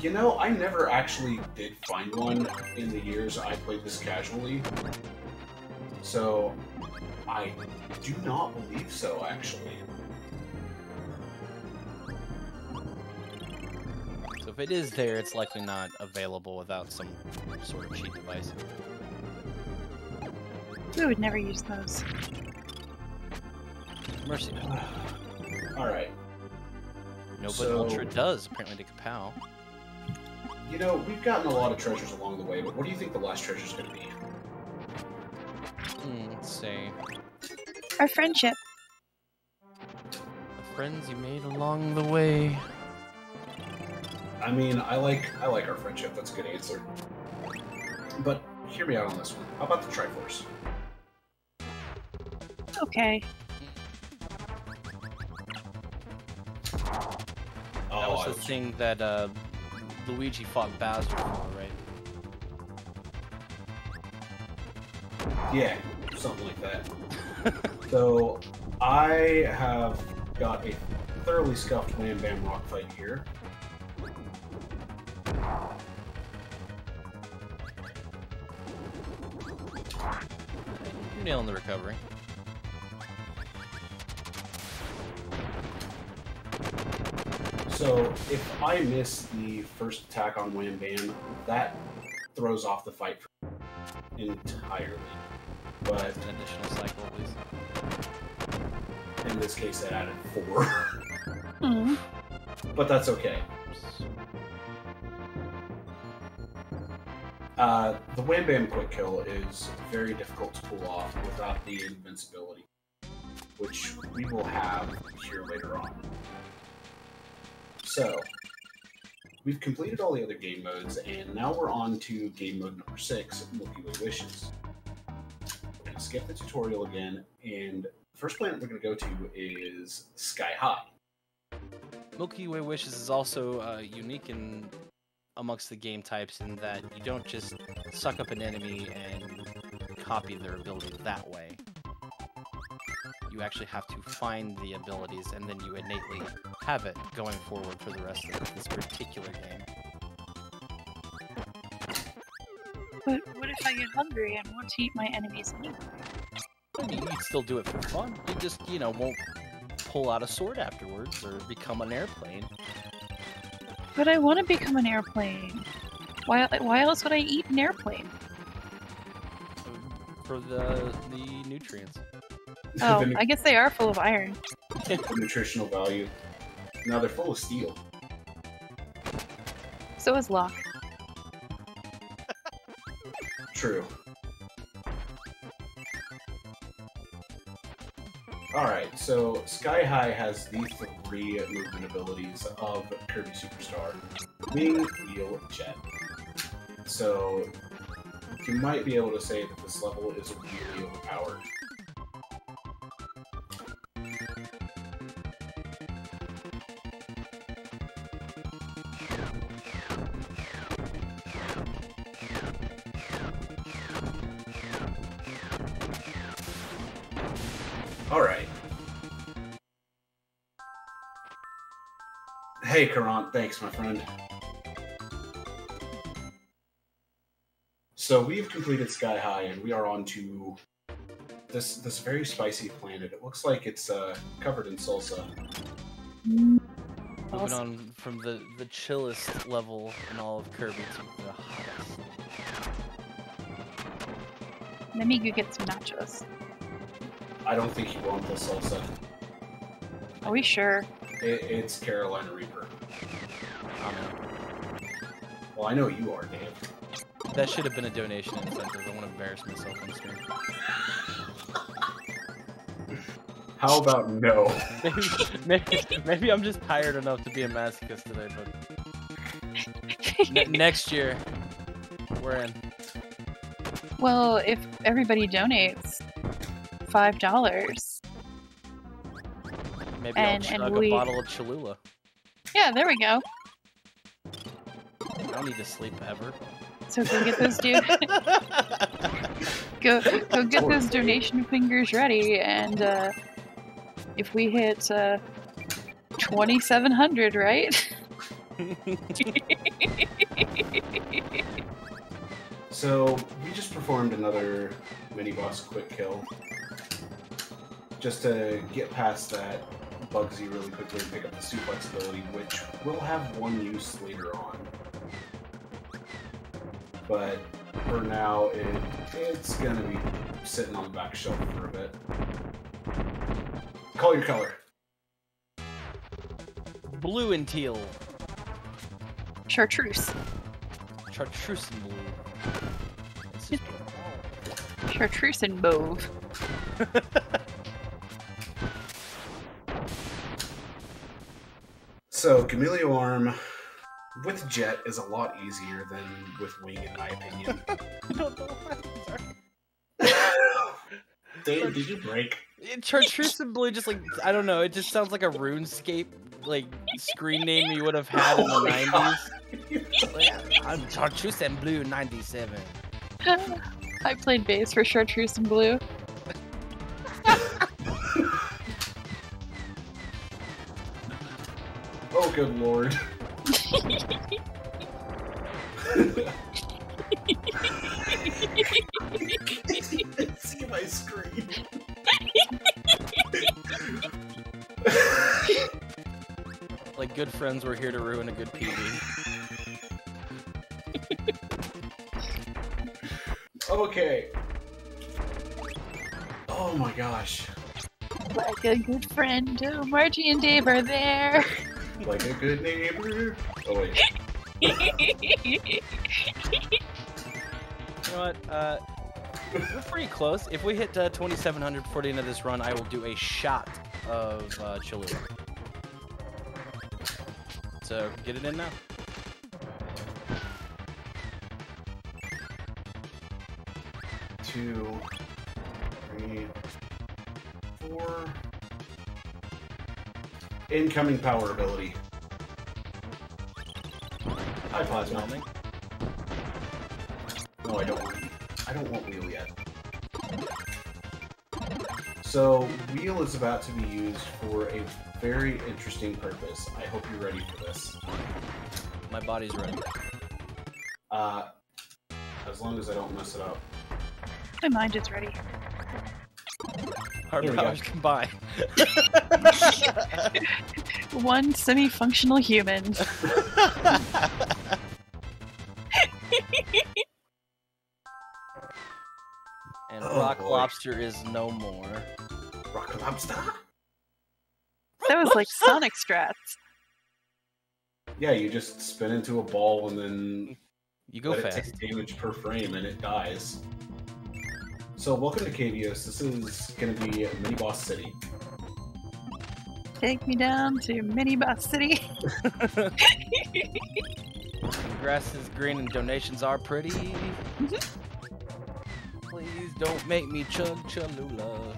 You know, I never actually did find one in the years I played this casually. So, I do not believe so, actually. So if it is there, it's likely not available without some sort of cheat device. We would never use those. Mercy. Alright. No, but Ultra does, apparently, to Kapow. You know, we've gotten a lot of treasures along the way, but what do you think the last treasure's going to be? Let's see. Our friendship. The friends you made along the way. I mean, I like our friendship. That's a good answer. But hear me out on this one. How about the Triforce? Okay. That was the thing that Luigi fought Bowser for, right? Yeah, something like that. So, I have got a thoroughly scuffed Wham Bam Rock fight here. You're nailing the recovery. So, if I miss the first attack on Wham Bam, that throws off the fight entirely. But an additional cycle, at least. In this case, that added 4. Mm. But that's okay. The Wham Bam quick kill is very difficult to pull off without the invincibility, which we will have here later on. So, we've completed all the other game modes, and now we're on to game mode number 6, Milky Way Wishes. We're going to skip the tutorial again, and the first planet we're going to go to is Sky High. Milky Way Wishes is also unique in amongst the game types in that you don't just suck up an enemy and copy their ability that way. You actually have to find the abilities, and then you innately have it going forward for the rest of this particular game. But what if I get hungry and want to eat my enemies anyway? I mean, you'd still do it for fun. You just, you know, won't pull out a sword afterwards or become an airplane. But I want to become an airplane. Why else would I eat an airplane? For the nutrients. Oh, I guess they are full of iron. The nutritional value. Now they're full of steel. So is Locke. True. Alright, so Sky High has the 3 movement abilities of Kirby Super Star. Wing, Wheel, Jet. So, you might be able to say that this level is really overpowered. Alright. Hey, Karant. Thanks, my friend. So we've completed Sky High, and we are on to this very spicy planet. It looks like it's covered in salsa. Moving on from the chillest level in all of Kirby to the hottest. Let me go get some nachos. I don't think you want the salsa. Are we sure? It's Carolina Reaper. I don't know. Well, I know you are, Dave. That should have been a donation incentive. I want to embarrass myself on stream. How about no? Maybe I'm just tired enough to be a masochist today, but next year, we're in. Well, if everybody donates $5, maybe I'll chug a bottle of Cholula. Yeah, there we go. I don't need to sleep ever. So go get those go get those donation fingers ready, and if we hit 2,700, right? So we just performed another mini boss quick kill. Just to get past that Bugsy really quickly and pick up the suplex ability, which will have one use later on. But for now, it's gonna be sitting on the back shelf for a bit. Call your color. Blue and teal. Chartreuse. Chartreuse and blue. Chartreuse and mauve. So, Camellia Arm with Jet is a lot easier than with Wing, in my opinion. I don't know why. Dave, did you break? Chartreuse and blue, just like, I don't know, it just sounds like a RuneScape, like, screen name you would have had in the 90s. Like, I'm Chartreuse and blue 97. I played bass for Chartreuse and blue. Oh, good lord. See my screen. Like good friends, we're here to ruin a good PV. Okay. Oh my gosh. Like a good friend, Margie and Dave are there. Like a good neighbor. Oh wait. You know what? We're pretty close. If we hit 2,700 before the end of this run, I will do a shot of Cholula. So get it in now. Two, 3, 4. Incoming power ability. Hi, Plasma. No, I don't want. I don't want Wheel yet. So, Wheel is about to be used for a very interesting purpose. I hope you're ready for this. My body's ready. As long as I don't mess it up. My mind is ready. Our powers combined. One semi-functional human. And Rock Lobster is no more. Rock Lobster? That was like Sonic strats. Yeah, you just spin into a ball and then you go fast. It takes damage per frame and it dies. So welcome to KVOS. This is going to be Mini Boss City. Take me down to Mini Boss City. The grass is green and donations are pretty. Please don't make me chug Cholula.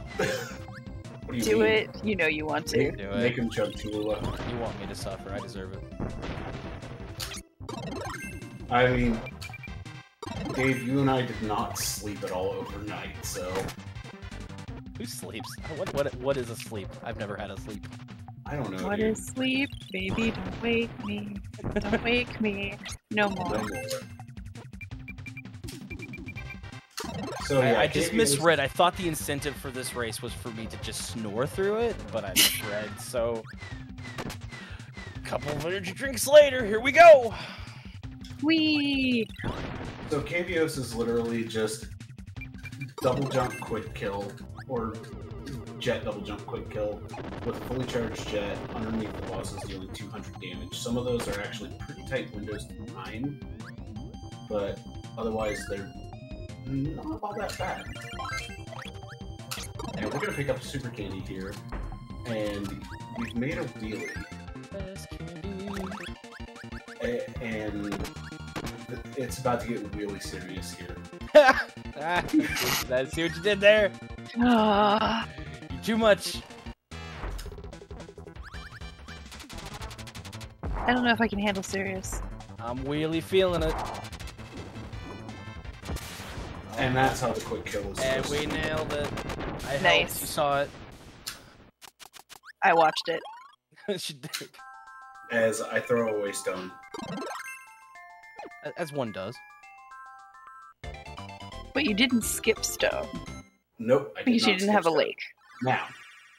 What do you Do mean? it. You know you want to. Make him chug Cholula. You want me to suffer. I deserve it. I mean, Dave, you and I did not sleep at all overnight, so... Who sleeps? What is a sleep? I've never had a sleep. I don't know. What is sleep? Baby, don't wake me. Don't wake me. No more. No more. So yeah, I just misread. I thought the incentive for this race was for me to just snore through it, but I misread. So, a couple of energy drinks later, here we go. Whee! So KVOS is literally just double jump quick kill, or jet double jump quick kill, with a fully charged jet underneath the bosses dealing 200 damage. Some of those are actually pretty tight windows to time, but otherwise they're not all that bad. And we're gonna pick up Super Candy here, and we've made a wheelie. And it's about to get really serious here. I see what you did there. You're too much. I don't know if I can handle serious. I'm really feeling it. And that's how the quick kill is. And we nailed it. I helped. Nice. You saw it. I watched it. She did. As I throw away stone. As one does. But you didn't skip stone. Nope, I did Because not you didn't have a skip lake. Now,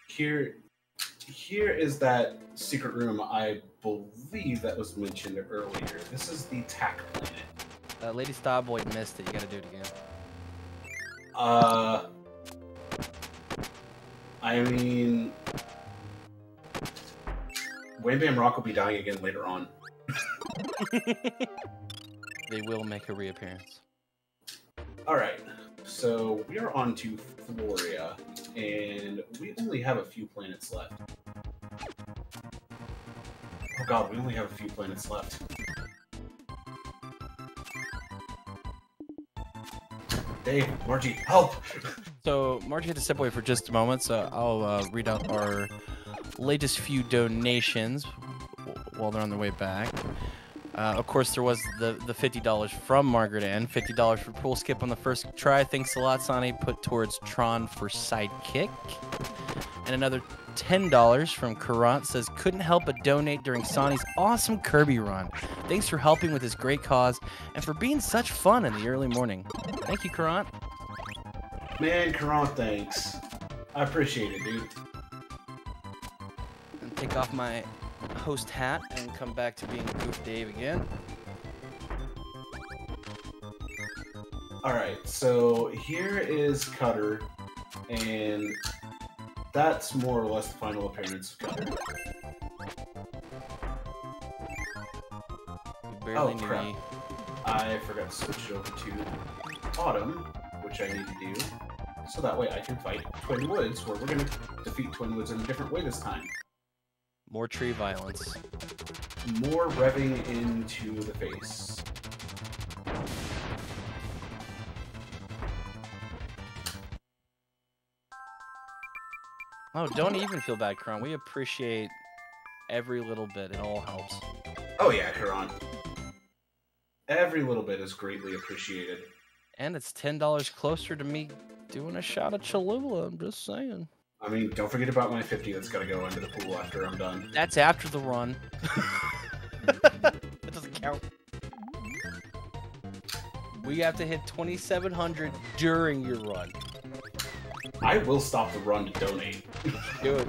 here is that secret room. I believe that was mentioned earlier. This is the Tack Planet. Lady Starboy missed it. You gotta do it again. I mean, Wham Bam Rock will be dying again later on. They will make a reappearance. Alright, so we are on to Floria, and we only have a few planets left. Oh god, we only have a few planets left. Dave, Margie, help! So, Margie had to step away for just a moment, so I'll read out our latest few donations while they're on their way back. Of course, there was the $50 from MargaretAnn, $50 for pool skip on the first try. Thanks a lot, Sonny. Put towards Tron for sidekick. And another $10 from Kurant says, couldn't help but donate during Sonny's awesome Kirby run. Thanks for helping with this great cause and for being such fun in the early morning. Thank you, Kurant. Man, Kurant, thanks. I appreciate it, dude. And take off my host hat and come back to being Goof Dave again. Alright, so here is Cutter, and that's more or less the final appearance of Cutter. Barely knew crap. me. I forgot to switch it over to Autumn, which I need to do, so that way I can fight Twin Woods, where we're going to defeat Twin Woods in a different way this time. More tree violence. More revving into the face. Oh, don't even feel bad, Kron. We appreciate every little bit. It all helps. Oh yeah, Karan. Every little bit is greatly appreciated. And it's $10 closer to me doing a shot of Cholula. I'm just saying. I mean, don't forget about my 50 that's got to go into the pool after I'm done. That's after the run. That doesn't count. We have to hit 2,700 during your run. I will stop the run to donate. Do it.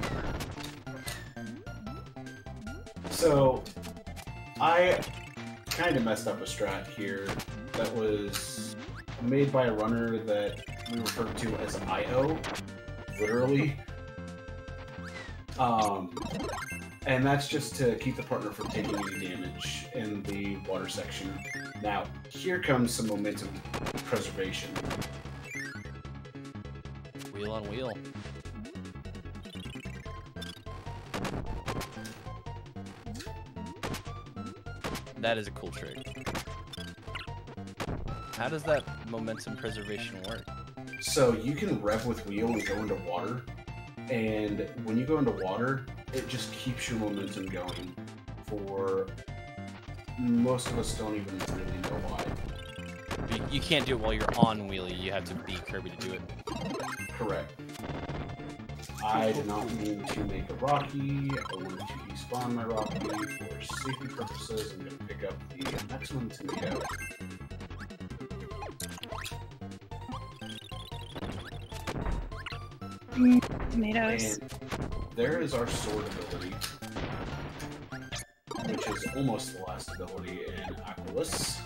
So, I kind of messed up a strat here that was made by a runner that we referred to as IO, literally. And that's just to keep the partner from taking any damage in the water section. Now, here comes some momentum preservation. Wheel on wheel. That is a cool trick. How does that momentum preservation work? So you can rev with wheel and go into water, and when you go into water, it just keeps your momentum going for most of us don't even really know why. You can't do it while you're on wheelie. You have to be Kirby to do it. Correct. I did not mean to make a Rocky. I wanted to despawn my Rocky for safety purposes. I'm going to pick up the maximum tomato. Tomatoes. And there is our sword ability, which is almost the last ability in Aquilus.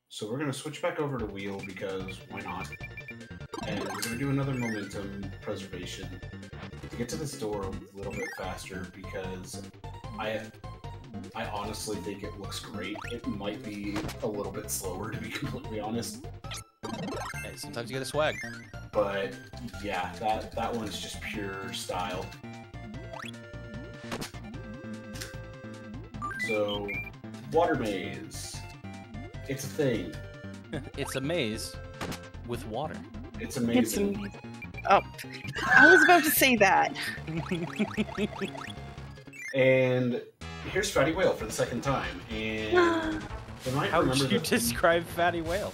So we're going to switch back over to wheel because why not? And we're going to do another momentum preservation to get to this door a little bit faster because I honestly think it looks great. It might be a little bit slower, to be completely honest. Hey, sometimes you get a swag. But yeah, that one's just pure style. So, water maze. It's a thing. It's a maze with water. It's amazing. Oh, I was about to say that. And here's Fatty Whale for the second time. And how would you describe Fatty Whale?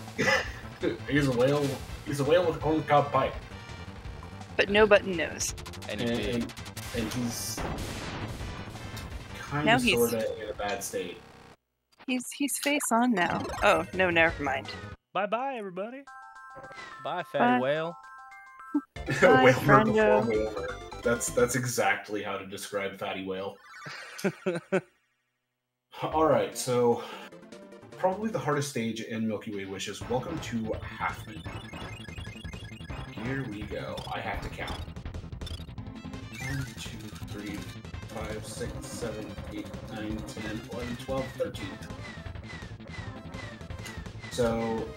He's a whale. He's a whale with a corncob pipe. But no button nose. And he's kind of sort of in a bad state. He's face on now. Oh no, never mind. Bye bye everybody. Bye Fatty Whale. Bye, whale. That's exactly how to describe Fatty Whale. All right, so probably the hardest stage in Milky Way Wishes. Welcome to Half Moon. Here we go. I have to count. 1, 2, 3, 5, 6, 7, 8, 9, 10, 11, 12, 13. So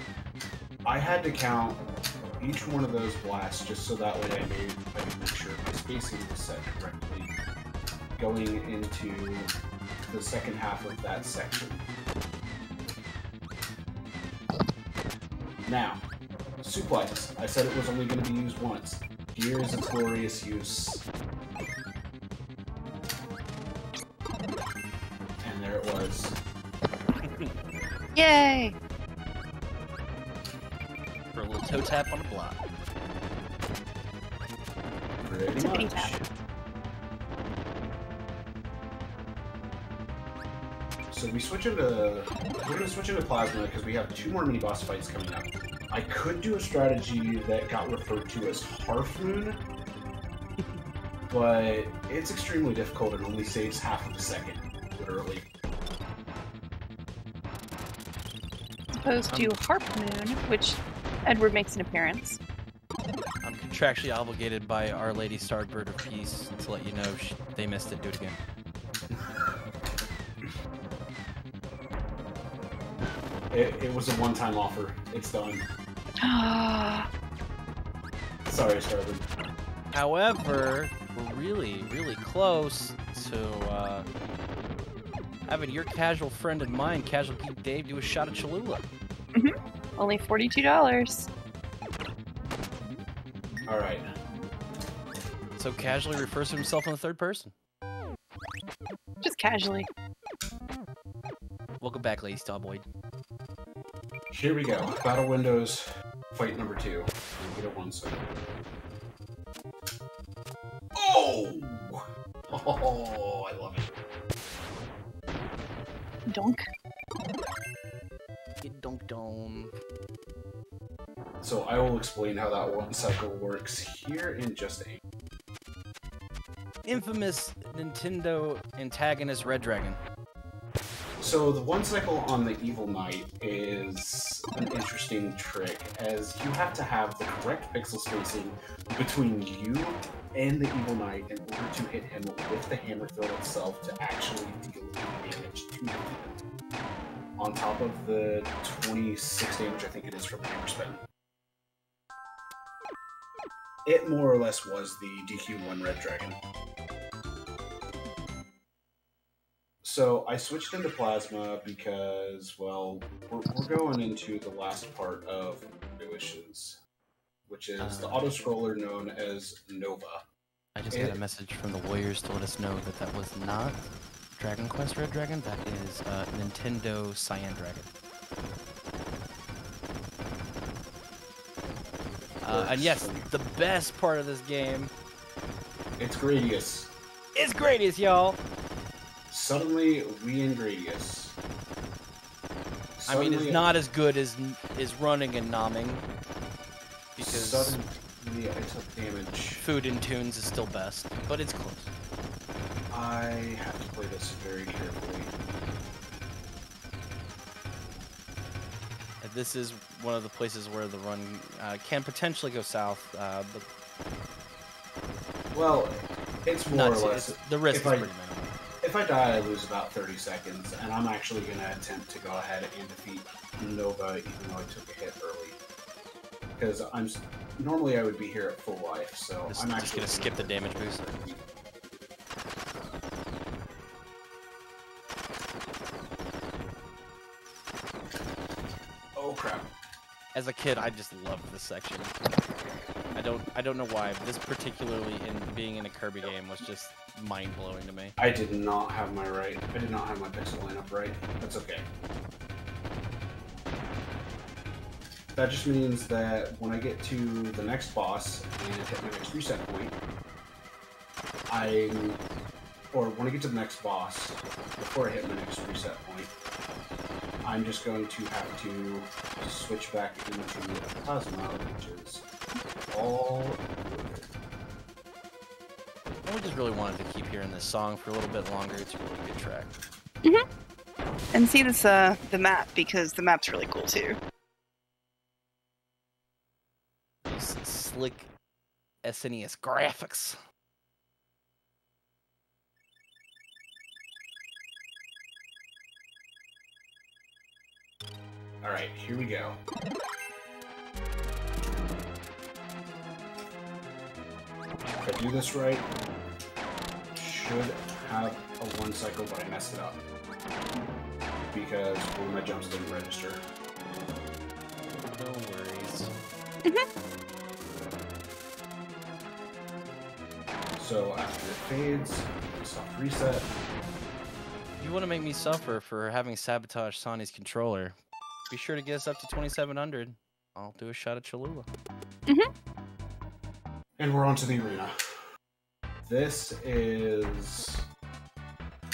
I had to count each one of those blasts just so that way I could make sure my spacing was set correctly going into the second half of that section. Now, suplex. I said it was only going to be used once. Here is its glorious use. And there it was. Yay! For a little toe tap on the block. Pretty much. Tap. So we're going to switch into Plasma because we have 2 more mini-boss fights coming up. I could do a strategy that got referred to as Half Moon, but it's extremely difficult and only saves half of a second, literally. As opposed to Harp Moon, which Edward makes an appearance. I'm contractually obligated by Our Lady Starbird of Peace to let you know they missed it. Do it again. It was a one-time offer. It's done. Sorry, Starbird. However, we're really, really close to having your casual friend and mine, CasualGeekDave, do a shot at Cholula. Only $42. Alright. So casually refers to himself in the third person. Just casually. Welcome back, Lady Starboy. Here we go. Battle Windows, fight number 2. Get it 1 second. Oh! Oh, I love it. Donk. Get dunked on. So I will explain how that one cycle works here in just a... Infamous Nintendo antagonist Red Dragon. So the one cycle on the Evil Knight is an interesting trick, as you have to have the correct pixel spacing between you and the Evil Knight in order to hit him with the hammer throw itself to actually deal damage to him. On top of the 26 damage I think it is from the hammer spin. It more or less was the DQ1 Red Dragon. So I switched into Plasma because, well, we're going into the last part of Wishes, which is the auto-scroller known as Nova. I just got a message from the Warriors to let us know that that was not Dragon Quest Red Dragon, that is Nintendo Cyan Dragon. And yes, the best part of this game. It's Gradius. It's Gradius, y'all. Suddenly, we in Gradius. I mean, it's not as good as running and nomming. Because suddenly I took damage. Food and Tunes is still best, but it's close. I have to play this very carefully. This is one of the places where the run can potentially go south, but... Well, it's more or less... the risk is pretty minimal. If I die, I lose about 30 seconds, and I'm actually going to attempt to go ahead and defeat Nova, even though I took a hit early. Because normally I would be here at full life, so I'm actually going to skip the damage boost. Oh crap! As a kid, I just loved this section. I don't know why, but this particularly in being in a Kirby game was just mind-blowing to me. I did not have my pixel lineup right. That's okay. That just means that when I get to the next boss and hit my next reset point, when I get to the next boss, before I hit my next reset point, I'm just going to have to switch back into Plasma, which is all good. I just really wanted to keep hearing this song for a little bit longer. It's a really good track. Mm-hmm. And see this the map, because the map's really cool too. These slick SNES graphics. Alright, here we go. If I do this right, should have a 1 cycle, but I messed it up. Because one of my jumps didn't register. No worries. So after it fades, soft reset. You want to make me suffer for having sabotaged Sonny's controller? Be sure to get us up to 2,700. I'll do a shot at Cholula. And we're on to the arena. This is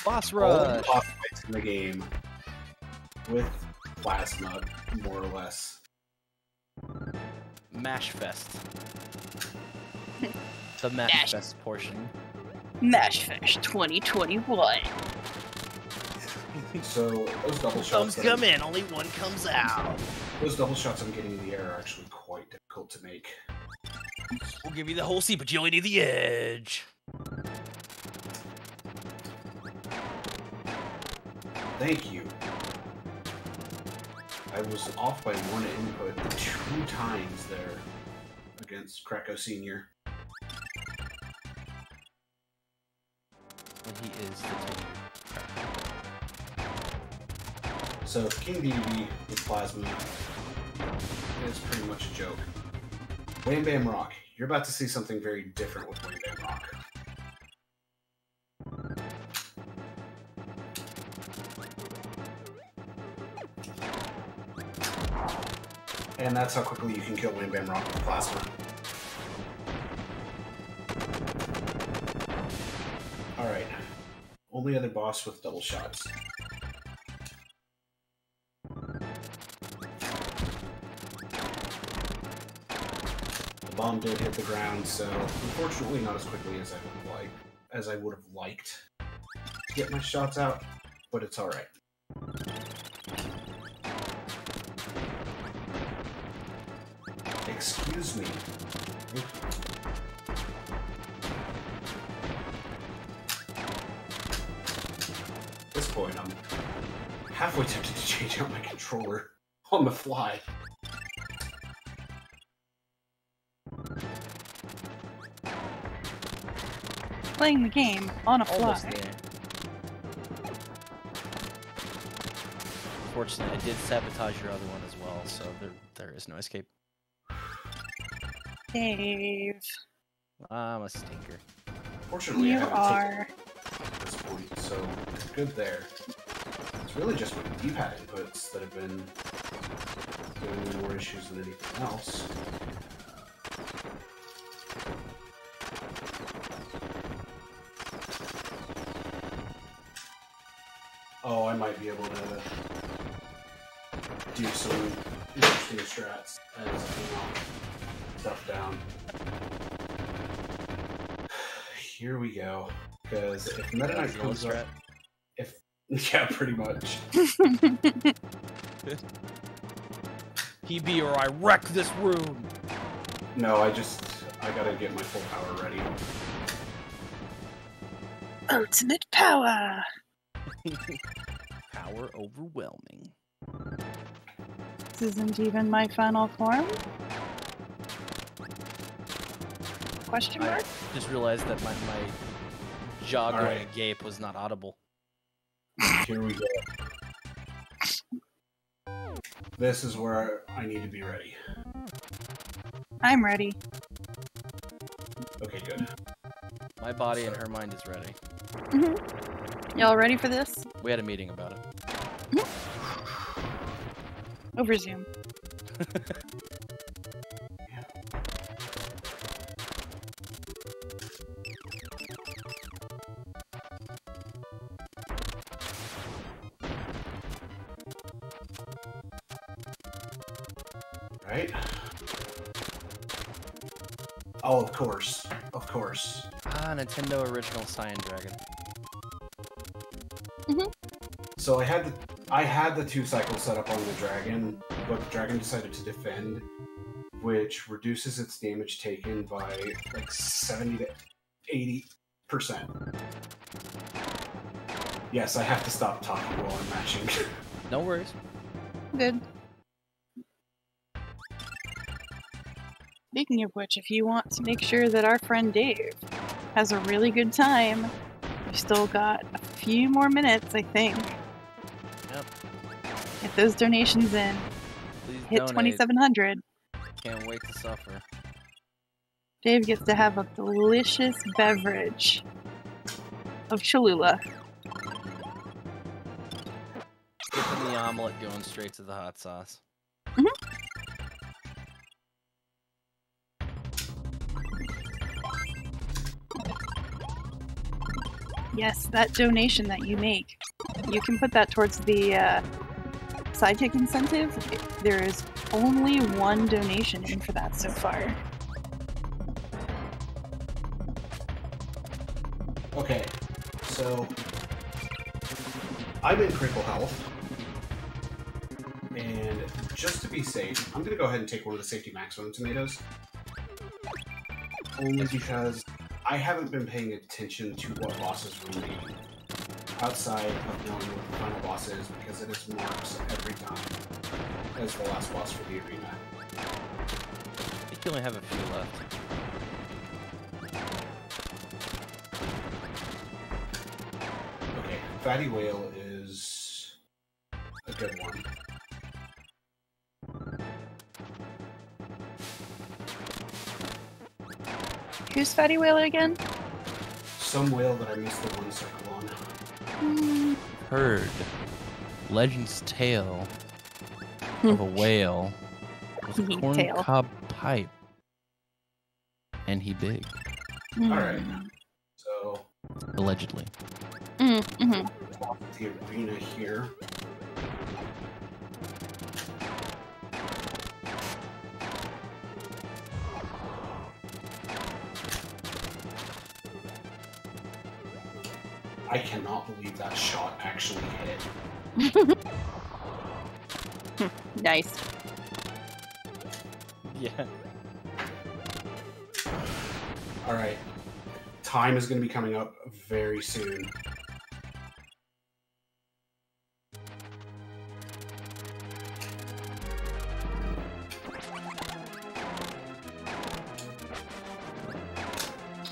Boss all the Rush! boss fights in the game with Plasma, more or less. Mash Fest. The Mash Fest portion. Mash Fest 2021. So those double shots. Thumbs come in, only one comes out. Those double shots I'm getting in the air are actually quite difficult to make. We'll give you the whole seat, but you only need the edge. Thank you. I was off by 1 input 2 times there against Koko Sr. And he is the king. So King DDB with Plasma is pretty much a joke. Wham Bam Rock. You're about to see something very different with Wham Bam Rock. And that's how quickly you can kill Wham Bam Rock with Plasma. Alright. Only other boss with double shots. The bomb did hit the ground, so unfortunately not as quickly as I would have liked to get my shots out, but it's alright. Excuse me. At this point, I'm halfway tempted to change out my controller on the fly. Playing the game on a fly. Almost there. Unfortunately, I did sabotage your other one as well, so there is no escape. Dave. I'm a stinker. Fortunately, You I haven't are. taken at this point, so good there. It's really just my D-pad inputs that have been giving me more issues than anything else. Oh, I might be able to do some interesting strats as stuff down. Here we go. Because if Meta Knight comes up, yeah, pretty much. PB or I wreck this room. No, I gotta get my full power ready. Ultimate power. Power overwhelming. This isn't even my final form? Question mark? I just realized that my jaw going agape was not audible. Here we go. This is where I need to be ready. I'm ready. Okay, good. My body and her mind is ready. Y'all ready for this? We had a meeting about it. Over Zoom. Right? Oh, of course. Of course. Ah, Nintendo original Cyan Dragon. So I had the 2 cycles set up on the dragon, but the dragon decided to defend, which reduces its damage taken by like 70 to 80%. Yes, I have to stop talking while I'm matching. No worries. Good. Speaking of which, if you want to make sure that our friend Dave has a really good time, we've still got a few more minutes, I think. Yep. Get those donations in. Please Hit donate. 2,700. Can't wait to suffer. Dave gets to have a delicious beverage of Cholula. Skipping the omelet, going straight to the hot sauce. Yes, that donation that you make, you can put that towards the sidekick incentive. There is only 1 donation in for that so far. Okay, so I'm in critical health, and just to be safe, I'm gonna go ahead and take one of the safety maximum tomatoes. Only because I haven't been paying attention to what bosses remain outside of knowing what the final boss is, because it is marked every time as the last boss for the arena. I think you only have a few left. Okay, Fatty Whale is a good one. Who's Fatty Whaler again? Some whale that I missed the 1 circle on. Heard Legend's tale of a whale with a corncob pipe, and he big. Alright, so Allegedly. the arena here. I cannot believe that shot actually hit. Nice. Yeah. Alright. Time is going to be coming up very soon.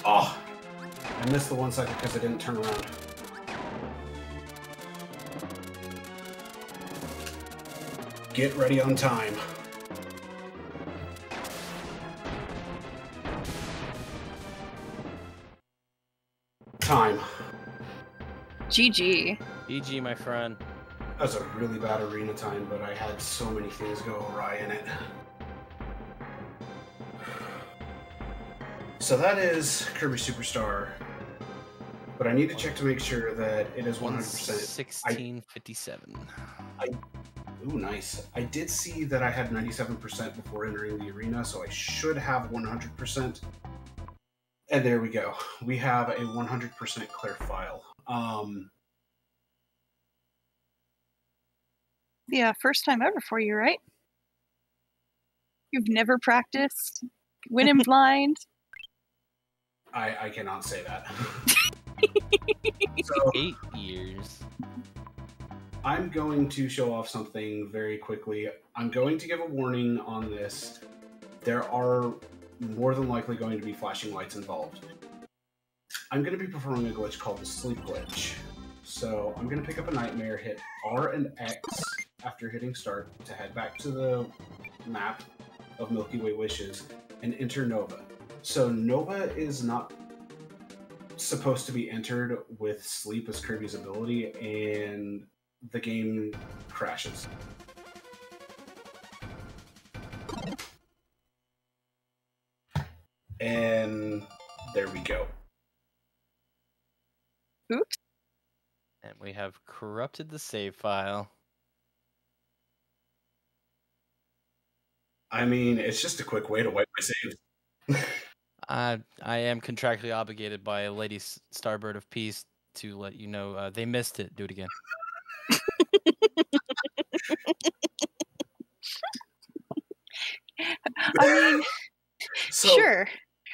Oh! I missed the 1 second because I didn't turn around. Get ready on time. Time. GG. GG, my friend. That was a really bad arena time, but I had so many things go awry in it. So that is Kirby Super Star. but I need to check to make sure that it is 100%. 1657. Ooh, nice. I did see that I had 97% before entering the arena, so I should have 100%. And there we go. We have a 100% clear file. Yeah, first time ever for you, right? You've never practiced winning blind? I cannot say that. So 8 years. I'm going to show off something very quickly. I'm going to give a warning on this. There are more than likely going to be flashing lights involved. I'm going to be performing a glitch called the sleep glitch. So I'm going to pick up a nightmare, hit R and X after hitting start to head back to the map of Milky Way Wishes and enter Nova. So Nova is not supposed to be entered with sleep as Kirby's ability, and the game crashes. And there we go. Oops. And we have corrupted the save file. I mean, it's just a quick way to wipe my saves. I am contractually obligated by Lady Starbird of Peace to let you know they missed it. Do it again. I mean, So, sure.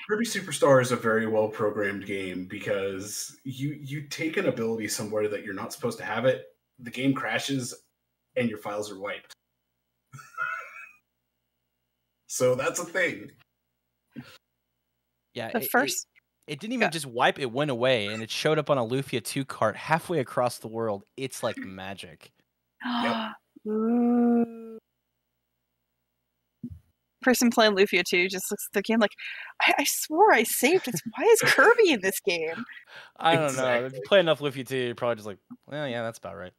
Kirby Super Star is a very well programmed game because you take an ability somewhere that you're not supposed to have it, the game crashes, and your files are wiped. So that's a thing. Yeah, The first. it didn't even just wipe, it went away, and it showed up on a Lufia 2 cart halfway across the world. It's like magic. Yep. Ooh. Person playing Lufia 2 just looks at the game like, I swore I saved it. Why is Kirby in this game? I don't know. If Exactly. you play enough Lufia 2, you're probably just like, well, yeah, that's about right.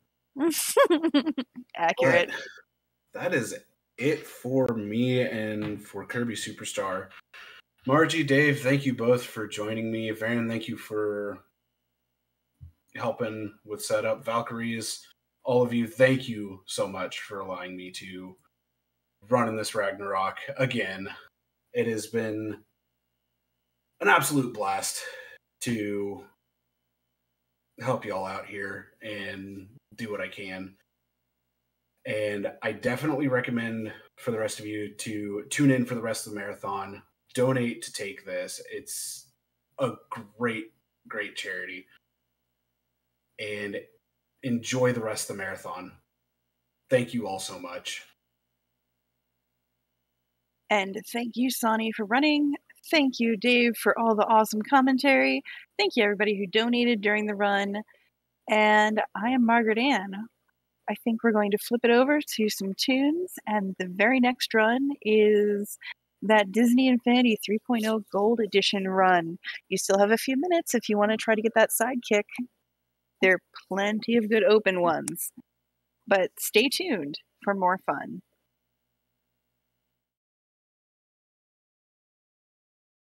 Accurate. But that is it for me and for Kirby Superstar. Margie, Dave, thank you both for joining me. Varen, thank you for helping with setup. Valkyries, all of you, thank you so much for allowing me to run in this Ragnarok again. It has been an absolute blast to help y'all out here and do what I can. And I definitely recommend for the rest of you to tune in for the rest of the marathon. Donate to take this. It's a great, great charity. And enjoy the rest of the marathon. Thank you all so much. And thank you, Sonny, for running. Thank you, Dave, for all the awesome commentary. Thank you, everybody who donated during the run. And I am MargaretAnn. I think we're going to flip it over to some tunes, and the very next run is that Disney Infinity 3.0 Gold Edition run. You still have a few minutes if you want to try to get that sidekick. There are plenty of good open ones. But stay tuned for more fun.